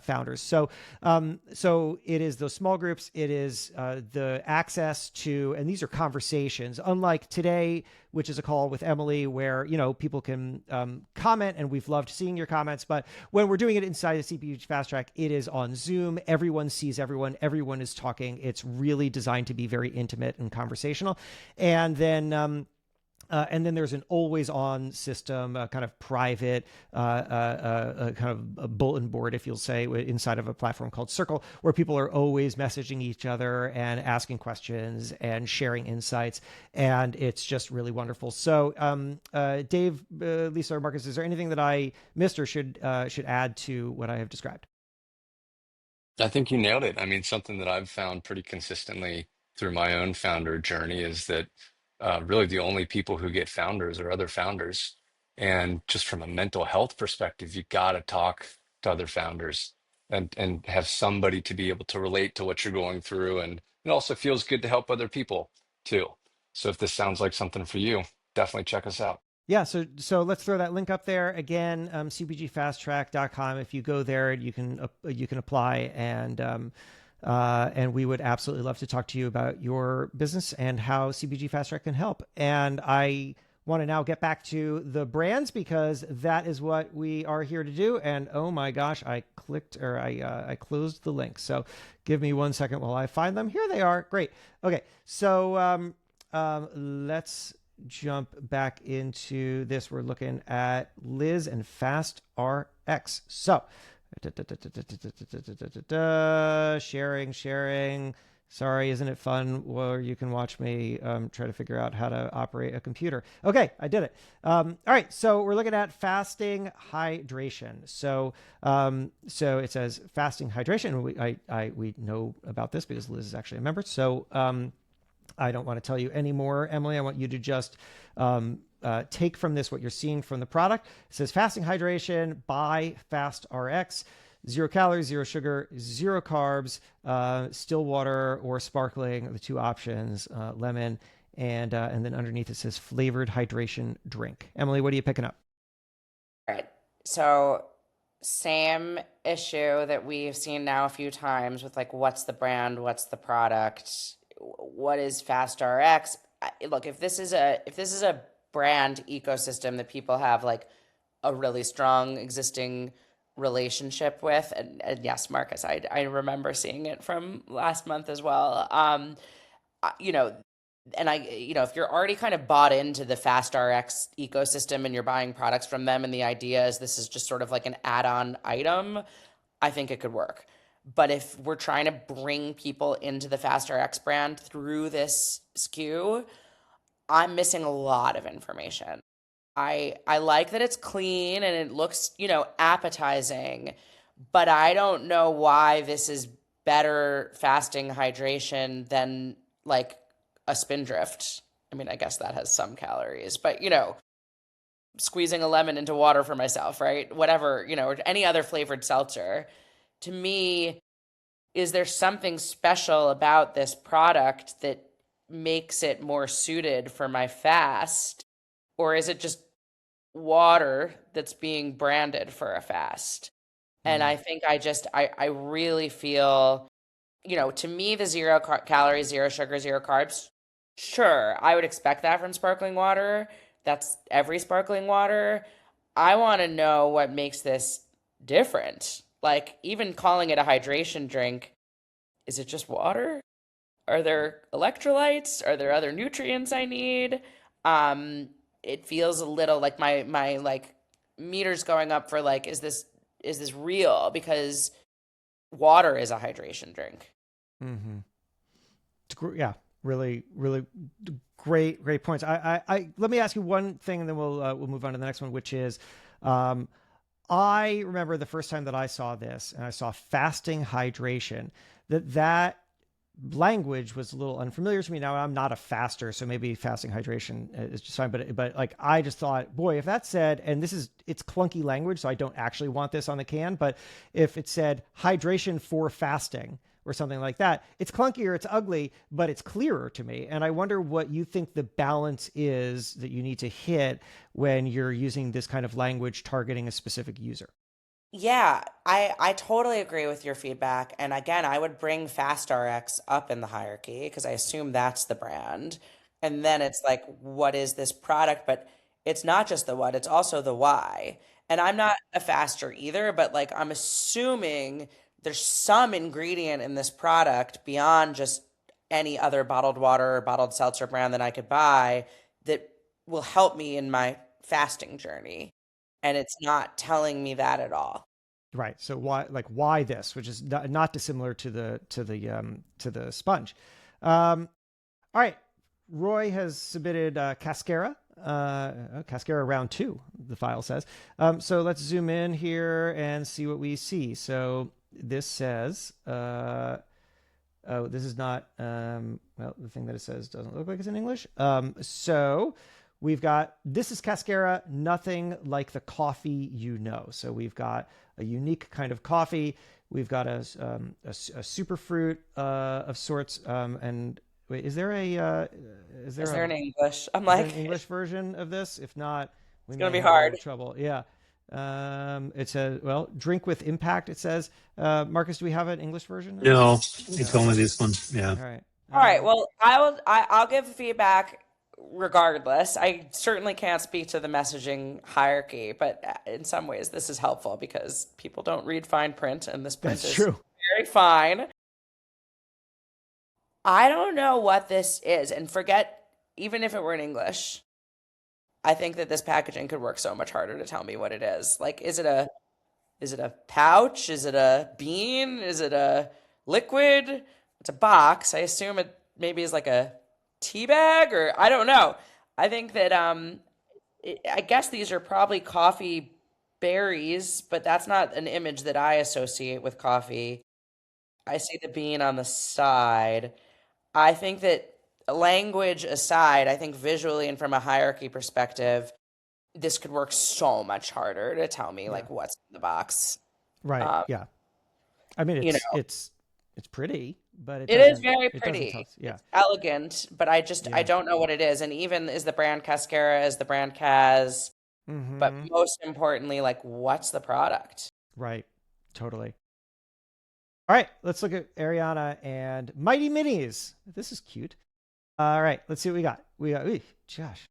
[SPEAKER 2] founders. So it is those small groups. It is the access to, and these are conversations, unlike today, which is a call with Emily where, people can comment, and we've loved seeing your comments. But when we're doing it inside the CPG Fast Track, it is on Zoom. Everyone sees everyone. Everyone is talking. It's really designed to be very intimate and conversational. And then there's an always-on system, kind of private, kind of a bulletin board, if you'll say, inside of a platform called Circle, where people are always messaging each other and asking questions and sharing insights, and it's just really wonderful. So, Dave, Lisa, or Marcus, is there anything that I missed or should add to what I have described?
[SPEAKER 1] I think you nailed it. I mean, something that I've found pretty consistently through my own founder journey is that really the only people who get founders are other founders. And just from a mental health perspective, you got to talk to other founders and have somebody to be able to relate to what you're going through. And it also feels good to help other people too. So if this sounds like something for you, definitely check us out.
[SPEAKER 2] Yeah, so let's throw that link up there again, cpgfasttrack.com. If you go there, you can apply, and we would absolutely love to talk to you about your business and how CPG Fast Track can help. And I want to now get back to the brands, because that is what we are here to do. And oh my gosh, I closed the link. So give me 1 second while I find them. Here they are. Great. Okay, so let's jump back into this. We're looking at Liz and Fast RX. So sharing. Sorry, isn't it fun where you can watch me try to figure out how to operate a computer? Okay, I did it. All right, so we're looking at fasting hydration. So it says fasting hydration. We know about this because Liz is actually a member. So I don't want to tell you any more, Emily. I want you to just take from this what you're seeing from the product. It says fasting hydration by Fast RX. 0 calories, 0 sugar, 0 carbs, still water or sparkling are the two options, lemon, and then underneath it says flavored hydration drink. Emily, what are you picking up?
[SPEAKER 3] All right. So same issue that we've seen now a few times with like what's the brand, what's the product, what is Fast RX? Look, if this is a brand ecosystem that people have like a really strong existing relationship with, and yes, Marcus, I remember seeing it from last month as well. You know, and if you're already kind of bought into the Fast RX ecosystem and you're buying products from them, and the idea is this is just sort of like an add-on item, I think it could work. But if we're trying to bring people into the Fast RX brand through this SKU, I'm missing a lot of information. I like that it's clean and it looks, appetizing, but I don't know why this is better fasting hydration than like a Spindrift. I mean, I guess that has some calories, but squeezing a lemon into water for myself, right? Whatever, or any other flavored seltzer. To me, is there something special about this product that makes it more suited for my fast? Or is it just water that's being branded for a fast? And I think I really feel, to me, the zero calories, zero sugar, zero carbs, sure, I would expect that from sparkling water. That's every sparkling water. I want to know what makes this different. Like, even calling it a hydration drink, is it just water? Are there electrolytes? Are there other nutrients I need? It feels a little like my like meters going up for like, is this real? Because water is a hydration drink.
[SPEAKER 2] Mm-hmm. Yeah, really, really great points. I let me ask you one thing, and then we'll move on to the next one, which is, I remember the first time that I saw this, and I saw fasting hydration. That language was a little unfamiliar to me. Now I'm not a faster, so maybe fasting hydration is just fine. But like, I just thought, boy, if that said, and it's clunky language, so I don't actually want this on the can. But if it said hydration for fasting or something like that, it's clunkier, it's ugly, but it's clearer to me. And I wonder what you think the balance is that you need to hit when you're using this kind of language targeting a specific user.
[SPEAKER 3] Yeah, I totally agree with your feedback. And again, I would bring Fast RX up in the hierarchy because I assume that's the brand. And then it's like, what is this product? But it's not just the what, it's also the why. And I'm not a faster either, but like, I'm assuming there's some ingredient in this product beyond just any other bottled water or bottled seltzer brand that I could buy that will help me in my fasting journey. And it's not telling me that at all.
[SPEAKER 2] Right. So why this, which is not dissimilar to the sponge. All right. Roy has submitted Cascara. Cascara round 2, the file says. So let's zoom in here and see what we see. So this says, oh, this is not, well, the thing that it says doesn't look like it's in English. So we've got, this is Cascara, nothing like the coffee you know. So we've got a unique kind of coffee. We've got a super fruit of sorts. And wait, is there
[SPEAKER 3] an English? I'm
[SPEAKER 2] is
[SPEAKER 3] like,
[SPEAKER 2] there an English version of this? If not, we
[SPEAKER 3] it's
[SPEAKER 2] may
[SPEAKER 3] gonna be
[SPEAKER 2] have a little
[SPEAKER 3] hard.
[SPEAKER 2] trouble. Yeah. It says, well, drink with impact. It says, Marcus, do we have an English version of
[SPEAKER 5] No,
[SPEAKER 2] this?
[SPEAKER 5] it's only this one. Yeah.
[SPEAKER 2] All right.
[SPEAKER 3] All right. Well, I'll give feedback regardless. I certainly can't speak to the messaging hierarchy, but in some ways this is helpful because people don't read fine print, and this print
[SPEAKER 2] That's
[SPEAKER 3] is
[SPEAKER 2] true.
[SPEAKER 3] very fine. I don't know what this is, and forget even if it were in English. I think that this packaging could work so much harder to tell me what it is. Like, is it a pouch? Is it a bean? Is it a liquid? It's a box. I assume it maybe is like a tea bag, or I don't know. I think that I guess these are probably coffee berries, but that's not an image that I associate with coffee. I see the bean on the side. I think that, language aside, I think visually and from a hierarchy perspective, this could work so much harder to tell me
[SPEAKER 2] Yeah.
[SPEAKER 3] like what's in the box.
[SPEAKER 2] Right.
[SPEAKER 3] Um,
[SPEAKER 2] Yeah. I mean,
[SPEAKER 3] you know,
[SPEAKER 2] it's pretty, but
[SPEAKER 3] it is very
[SPEAKER 2] it doesn't tell
[SPEAKER 3] pretty.
[SPEAKER 2] us. Yeah.
[SPEAKER 3] It's elegant, but I
[SPEAKER 2] Yeah.
[SPEAKER 3] don't know what it is. And even is the brand Cascara, is the brand Cas, but
[SPEAKER 2] Mm-hmm.
[SPEAKER 3] most importantly, like what's the product?
[SPEAKER 2] Right. Totally. All right. Let's look at Ariana and Mighty Minis. This is cute. All right. Let's see what we got. Gosh,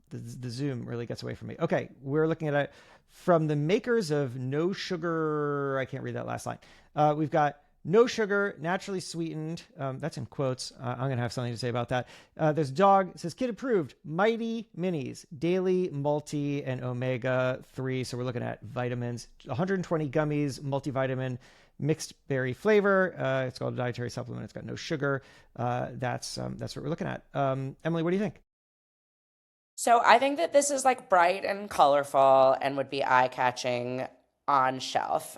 [SPEAKER 2] the zoom really gets away from me. Okay. We're looking at it from the makers of No Sugar. I can't read that last line. We've got no sugar, naturally sweetened. That's in quotes. I'm going to have something to say about that. There's a dog. It says kid approved. Mighty Minis, daily, multi, and omega 3. So we're looking at vitamins. 120 gummies, multivitamin, mixed berry flavor. It's called a dietary supplement. It's got no sugar. That's what we're looking at. Emily, what do you think?
[SPEAKER 3] So I think that this is like bright and colorful and would be eye-catching on shelf.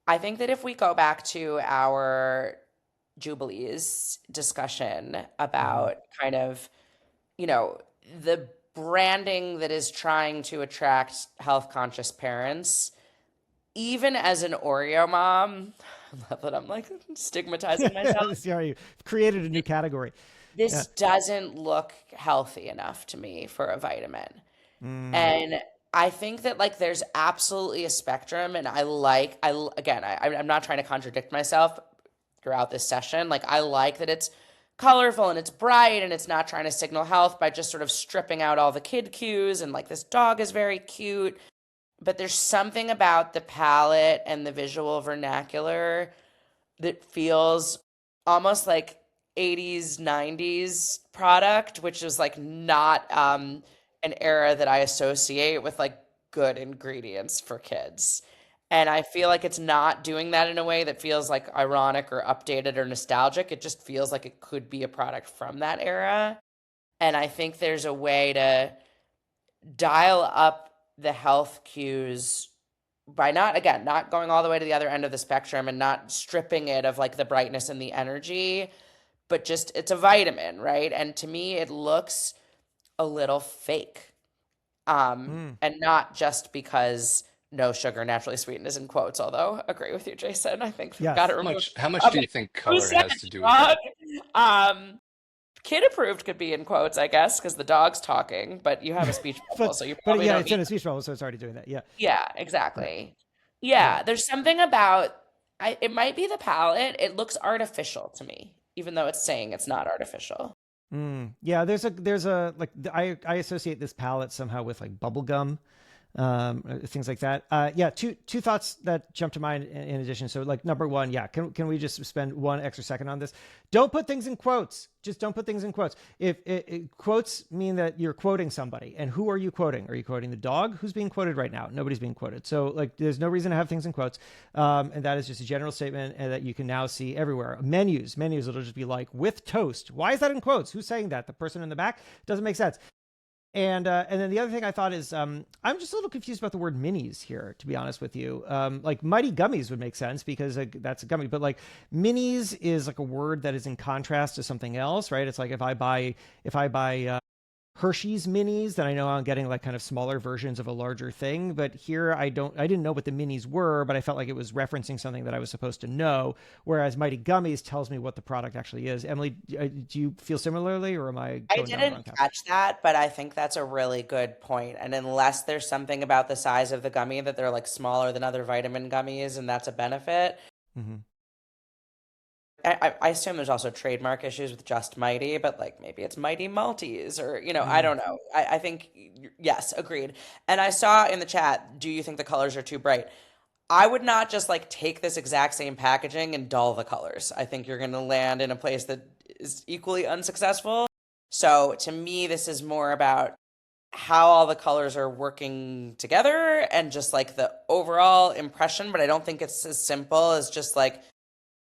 [SPEAKER 3] I think that if we go back to our Jubilees discussion
[SPEAKER 2] Mm-hmm.
[SPEAKER 3] about kind of, you know, the branding that is trying to attract health conscious parents, even as an Oreo mom, I love that I'm like stigmatizing myself.
[SPEAKER 2] Yeah, you created a new category. Yeah.
[SPEAKER 3] This doesn't look healthy enough to me for a vitamin.
[SPEAKER 2] Mm,
[SPEAKER 3] And I think that like there's absolutely a spectrum, and again, I'm not trying to contradict myself throughout this session. Like I like that it's colorful and it's bright and it's not trying to signal health by just sort of stripping out all the kid cues, and like this dog is very cute, but there's something about the palette and the visual vernacular that feels almost like 80s 90s product, which is like not an era that I associate with like good ingredients for kids. And I feel like it's not doing that in a way that feels like ironic or updated or nostalgic. It just feels like it could be a product from that era. And I think there's a way to dial up the health cues by not, again, not going all the way to the other end of the spectrum and not stripping it of like the brightness and the energy, but just it's a vitamin, right? And to me it looks a little fake.
[SPEAKER 2] mm.
[SPEAKER 3] And not just because no sugar naturally sweetened is in quotes, although agree with you, Jason. I think we've got to
[SPEAKER 2] Yes.
[SPEAKER 3] remove.
[SPEAKER 1] How much do
[SPEAKER 3] Okay,
[SPEAKER 1] you think
[SPEAKER 3] who
[SPEAKER 1] color
[SPEAKER 3] said
[SPEAKER 1] has to do with
[SPEAKER 3] dog?
[SPEAKER 1] that?
[SPEAKER 3] Um, kid approved could be in quotes, I guess, because the dog's talking, but you have a speech bubble,
[SPEAKER 2] but
[SPEAKER 3] so you
[SPEAKER 2] but
[SPEAKER 3] probably
[SPEAKER 2] yeah,
[SPEAKER 3] don't
[SPEAKER 2] it's in
[SPEAKER 3] need.
[SPEAKER 2] a speech bubble, so it's already doing that. Yeah.
[SPEAKER 3] Yeah,
[SPEAKER 2] Yeah.
[SPEAKER 3] exactly.
[SPEAKER 2] Yeah.
[SPEAKER 3] Yeah, there's something about it might be the palette. It looks artificial to me, even though it's saying it's not artificial.
[SPEAKER 2] Yeah, there's a like I associate this palette somehow with like bubble gum, things like that. Yeah, two thoughts that jump to mind in addition. So like number one, yeah, can we just spend one extra second on this? Don't put things in quotes. Just don't put things in quotes. If quotes mean that you're quoting somebody, and who are you quoting? Are you quoting the dog? Who's being quoted right now? Nobody's being quoted. So like, there's no reason to have things in quotes. And that is just a general statement, and that you can now see everywhere. Menus. It'll just be like with toast. Why is that in quotes? Who's saying that? The person in the back? Doesn't make sense. And then the other thing I thought is I'm just a little confused about the word minis here, to be honest with you. Like mighty gummies would make sense because that's a gummy, but like minis is like a word that is in contrast to something else, right? It's like if I buy Hershey's minis, then I know I'm getting like kind of smaller versions of a larger thing. But here I didn't know what the minis were, but I felt like it was referencing something that I was supposed to know. Whereas Mighty Gummies tells me what the product actually is. Emily, do you feel similarly, or am I
[SPEAKER 3] I
[SPEAKER 2] going down the
[SPEAKER 3] didn't
[SPEAKER 2] wrong path?
[SPEAKER 3] catch that, but I think that's a really good point. And unless there's something about the size of the gummy that they're like smaller than other vitamin gummies, and that's a benefit.
[SPEAKER 2] Mm-hmm.
[SPEAKER 3] I assume there's also trademark issues with Just Mighty, but like maybe it's Mighty Maltese or, I
[SPEAKER 2] Mm.
[SPEAKER 3] don't know. I think, yes, agreed. And I saw in the chat, do you think the colors are too bright? I would not just like take this exact same packaging and dull the colors. I think you're going to land in a place that is equally unsuccessful. So to me, this is more about how all the colors are working together and just like the overall impression. But I don't think it's as simple as just like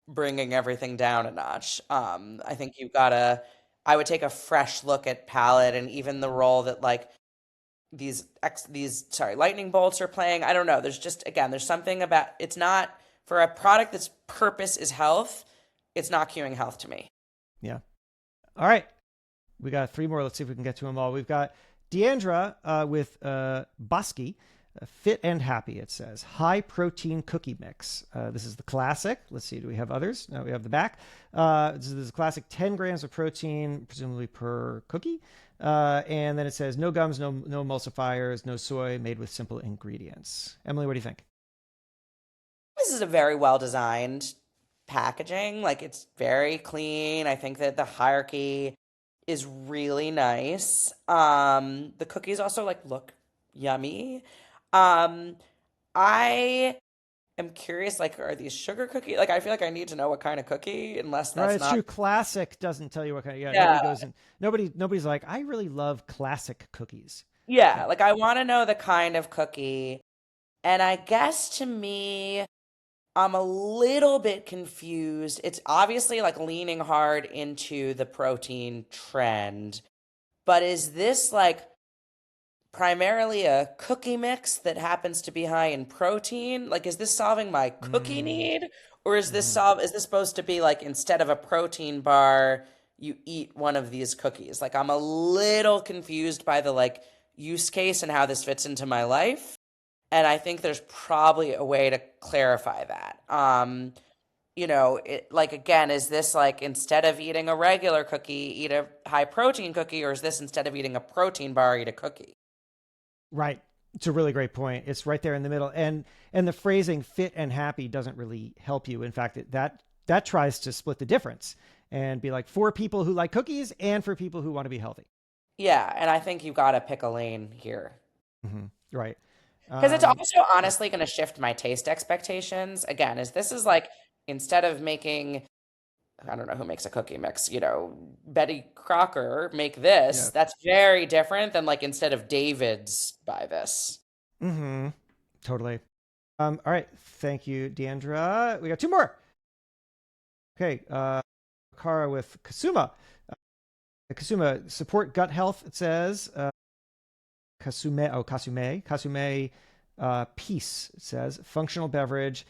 [SPEAKER 3] bringing everything down a notch. I think I would take a fresh look at palette and even the role that like these lightning bolts are playing. I don't know. There's just again, there's something about it's not for a product that's purpose is health. It's not cueing health to me.
[SPEAKER 2] Yeah. All right. We got three more. Let's see if we can get to them all. We've got Deandra with Bosky. Fit and Happy, it says. High protein cookie mix. This is the classic. Let's see, do we have others? No, we have the back. This is a classic 10 grams of protein, presumably per cookie. And then it says no gums, no emulsifiers, no soy, made with simple ingredients. Emily, what do you think?
[SPEAKER 3] This is a very well designed packaging. Like it's very clean. I think that the hierarchy is really nice. The cookies also like look yummy. Um, I am curious, like, are these sugar cookies? Like, I feel like I need to know what kind of cookie, unless
[SPEAKER 2] Right,
[SPEAKER 3] that's
[SPEAKER 2] it's
[SPEAKER 3] not.
[SPEAKER 2] true. Classic doesn't tell you what kind. Yeah,
[SPEAKER 3] Yeah,
[SPEAKER 2] nobody goes in. Nobody's like, I really love classic cookies.
[SPEAKER 3] yeah.
[SPEAKER 2] Yeah.
[SPEAKER 3] Like, I want to know the kind of cookie. And I guess to me, I'm a little bit confused. It's obviously like leaning hard into the protein trend, but is this like primarily a cookie mix that happens to be high in protein? Like, is this solving my cookie
[SPEAKER 2] Mm,
[SPEAKER 3] need? Or
[SPEAKER 2] hmm
[SPEAKER 3] is this supposed to be like instead of a protein bar, you eat one of these cookies? Like, I'm a little confused by the like use case and how this fits into my life. And I think there's probably a way to clarify that. Like again, is this like instead of eating a regular cookie, eat a high protein cookie, or is this instead of eating a protein bar, eat a cookie?
[SPEAKER 2] Right. It's a really great point. It's right there in the middle, and the phrasing "fit and happy" doesn't really help you. In fact, that tries to split the difference and be like for people who like cookies and for people who want to be healthy.
[SPEAKER 3] Yeah, and I think you got to pick a lane here.
[SPEAKER 2] Right.
[SPEAKER 3] Because it's
[SPEAKER 2] Um,
[SPEAKER 3] also
[SPEAKER 2] yeah.
[SPEAKER 3] honestly going to shift my taste expectations. Again, is this is like instead of making, I don't know who makes a cookie mix, Betty Crocker make this.
[SPEAKER 2] Yeah.
[SPEAKER 3] That's very different than like instead of David's buy this.
[SPEAKER 2] Mm-hmm. Totally. All right. Thank you, Deandra. We got two more. Okay. Kara with Kasuma. Kasuma, support gut health, it says. Kasume. Peace, it says. Functional beverage,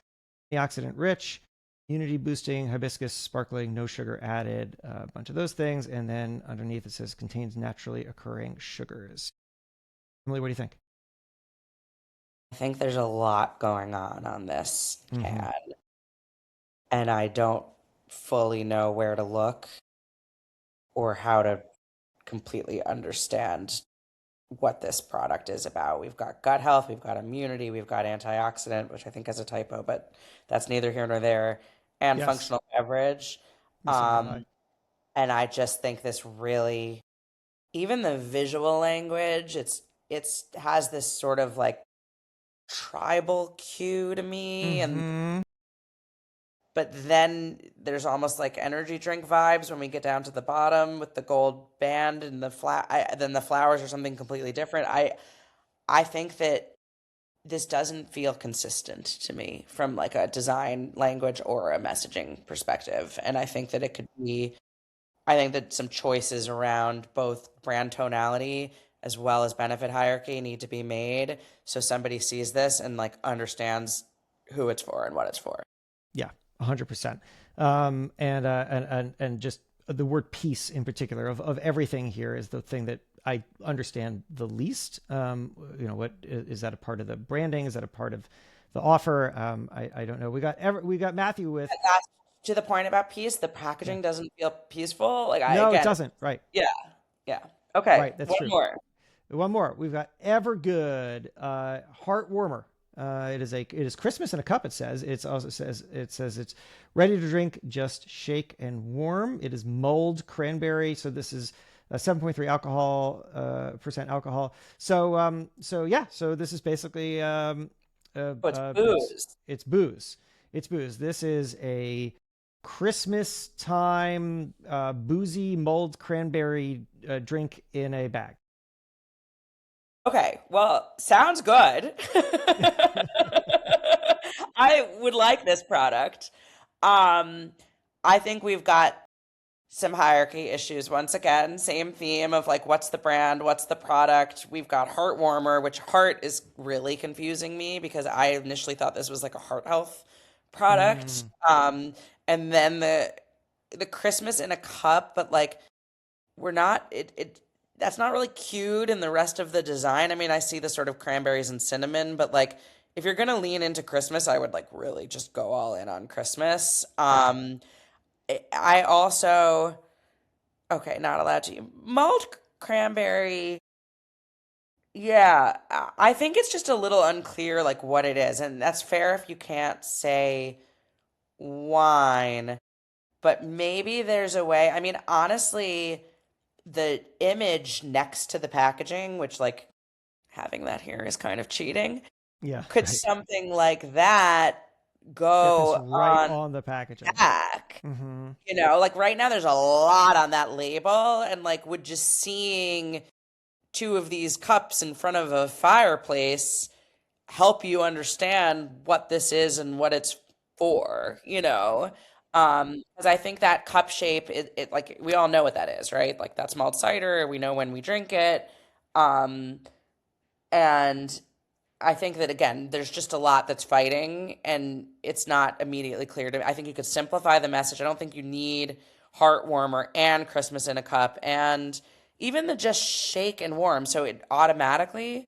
[SPEAKER 2] antioxidant rich, immunity boosting, hibiscus sparkling, no sugar added, a bunch of those things. And then underneath it says contains naturally occurring sugars. Emily, what do you think?
[SPEAKER 3] I think there's a lot going on this
[SPEAKER 2] Mm-hmm.
[SPEAKER 3] can, and I don't fully know where to look or how to completely understand what this product is about. We've got gut health, we've got immunity, we've got antioxidant, which I think is a typo, but that's neither here nor there, and
[SPEAKER 2] Yes.
[SPEAKER 3] functional beverage.
[SPEAKER 2] Missing the I.
[SPEAKER 3] Um, and I just think this really, even the visual language, it's has this sort of like tribal cue to me, and
[SPEAKER 2] Mm-hmm.
[SPEAKER 3] but then there's almost like energy drink vibes when we get down to the bottom with the gold band and then the flowers are something completely different. I think that this doesn't feel consistent to me from like a design language or a messaging perspective. And I think that it could be, I think that some choices around both brand tonality as well as benefit hierarchy need to be made so somebody sees this and like understands who it's for and what it's for.
[SPEAKER 2] Yeah, 100%. And just the word peace in particular of everything here is the thing that I understand the least. What is that a part of the branding? Is that a part of the offer? I don't know. We got Matthew with
[SPEAKER 3] That's to the point about peace. The
[SPEAKER 2] yeah.
[SPEAKER 3] packaging doesn't feel peaceful. Like I
[SPEAKER 2] No, it
[SPEAKER 3] again,
[SPEAKER 2] doesn't. Right.
[SPEAKER 3] yeah, yeah. Okay,
[SPEAKER 2] Right. That's
[SPEAKER 3] one
[SPEAKER 2] true.
[SPEAKER 3] more.
[SPEAKER 2] One more. We've got Evergood, heart warmer. It is Christmas in a cup. It says it's ready to drink. Just shake and warm. It is mulled cranberry. So this is 7.3 alcohol percent alcohol. So yeah. So this is basically
[SPEAKER 3] Oh, it's booze.
[SPEAKER 2] it's booze. It's booze. This is a Christmas time boozy mulled cranberry drink in a bag.
[SPEAKER 3] Okay, well, sounds good. I would like this product. Um, I think we've got some hierarchy issues once again. Same theme of like, what's the brand? What's the product? We've got heart warmer, which heart is really confusing me because I initially thought this was like a heart health product.
[SPEAKER 2] Mm,
[SPEAKER 3] And then the Christmas in a cup, but like we're not it that's not really cued in the rest of the design. I mean, I see the sort of cranberries and cinnamon, but like if you're gonna lean into Christmas, I would like really just go all in on Christmas. I also, okay, not allowed to mulled cranberry. Yeah, I think it's just a little unclear like what it is, and that's fair if you can't say wine, but maybe there's a way. I mean, honestly, the image next to the packaging, which like having that here is kind of cheating,
[SPEAKER 2] Yeah,
[SPEAKER 3] could
[SPEAKER 2] right.
[SPEAKER 3] something like that
[SPEAKER 2] Get this
[SPEAKER 3] go
[SPEAKER 2] right
[SPEAKER 3] on
[SPEAKER 2] on the packaging.
[SPEAKER 3] back?
[SPEAKER 2] Mm-hmm.
[SPEAKER 3] You know, like right now there's a lot on that label, and like would just seeing two of these cups in front of a fireplace help you understand what this is and what it's for, you know? Because I think that cup shape, it like we all know what that is, right? Like that's malt cider. We know when we drink it. Um, and I think that again, there's just a lot that's fighting, and it's not immediately clear to me. I think you could simplify the message. I don't think you need heartwarmer and Christmas in a cup, and even the just shake and warm, so it automatically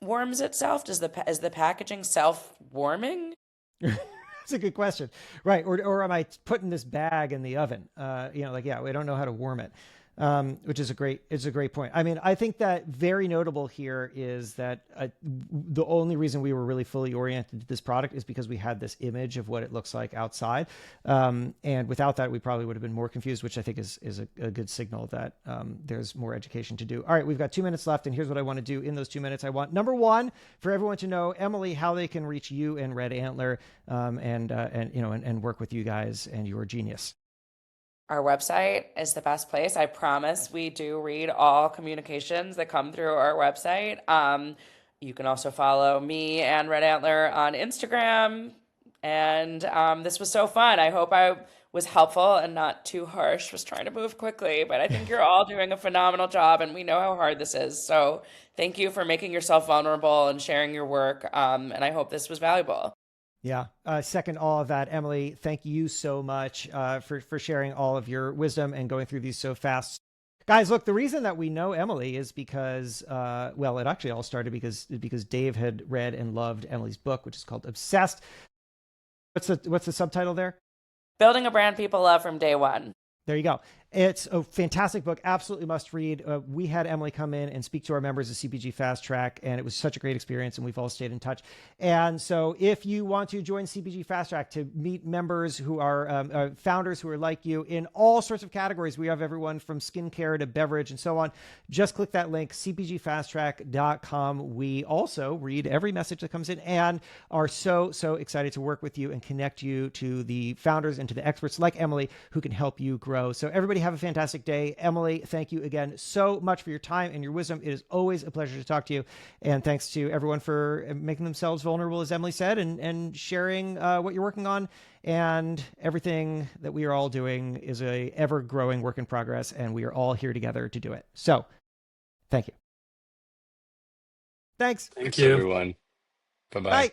[SPEAKER 3] warms itself. Does is the packaging self warming?
[SPEAKER 2] That's a good question. Right. Or am I putting this bag in the oven? Like, yeah, we don't know how to warm it. Which is a great point. I mean, I think that very notable here is that the only reason we were really fully oriented to this product is because we had this image of what it looks like outside. And without that, we probably would have been more confused, which I think is a good signal that there's more education to do. All right, we've got 2 minutes left. And here's what I want to do in those 2 minutes. I want, number one, for everyone to know, Emily, how they can reach you and Red Antler and work with you guys and your genius.
[SPEAKER 3] Our website is the best place. I promise we do read all communications that come through our website. You can also follow me and Red Antler on Instagram. And this was so fun. I hope I was helpful and not too harsh. Was trying to move quickly, but I think you're all doing a phenomenal job, and we know how hard this is. So thank you for making yourself vulnerable and sharing your work. And I hope this was valuable.
[SPEAKER 2] Yeah. Second, all of that. Emily, thank you so much for sharing all of your wisdom and going through these so fast. Guys, look, the reason that we know Emily is because, it actually all started because Dave had read and loved Emily's book, which is called Obsessed. What's the subtitle there?
[SPEAKER 3] Building a brand people love from day one.
[SPEAKER 2] There you go. It's a fantastic book. Absolutely must read. We had Emily come in and speak to our members of CPG Fast Track, and it was such a great experience, and we've all stayed in touch. And so if you want to join CPG Fast Track to meet members who are founders who are like you in all sorts of categories, we have everyone from skincare to beverage and so on. Just click that link, cpgfasttrack.com. We also read every message that comes in and are so excited to work with you and connect you to the founders and to the experts like Emily who can help you grow. So everybody have a fantastic day. Emily, thank you again so much for your time and your wisdom. It is always a pleasure to talk to you. And thanks to everyone for making themselves vulnerable, as Emily said, and sharing what you're working on. And everything that we are all doing is a ever-growing work in progress, and we are all here together to do it. So thank you. Thanks.
[SPEAKER 1] Thanks, everyone. Bye-bye.
[SPEAKER 2] Bye.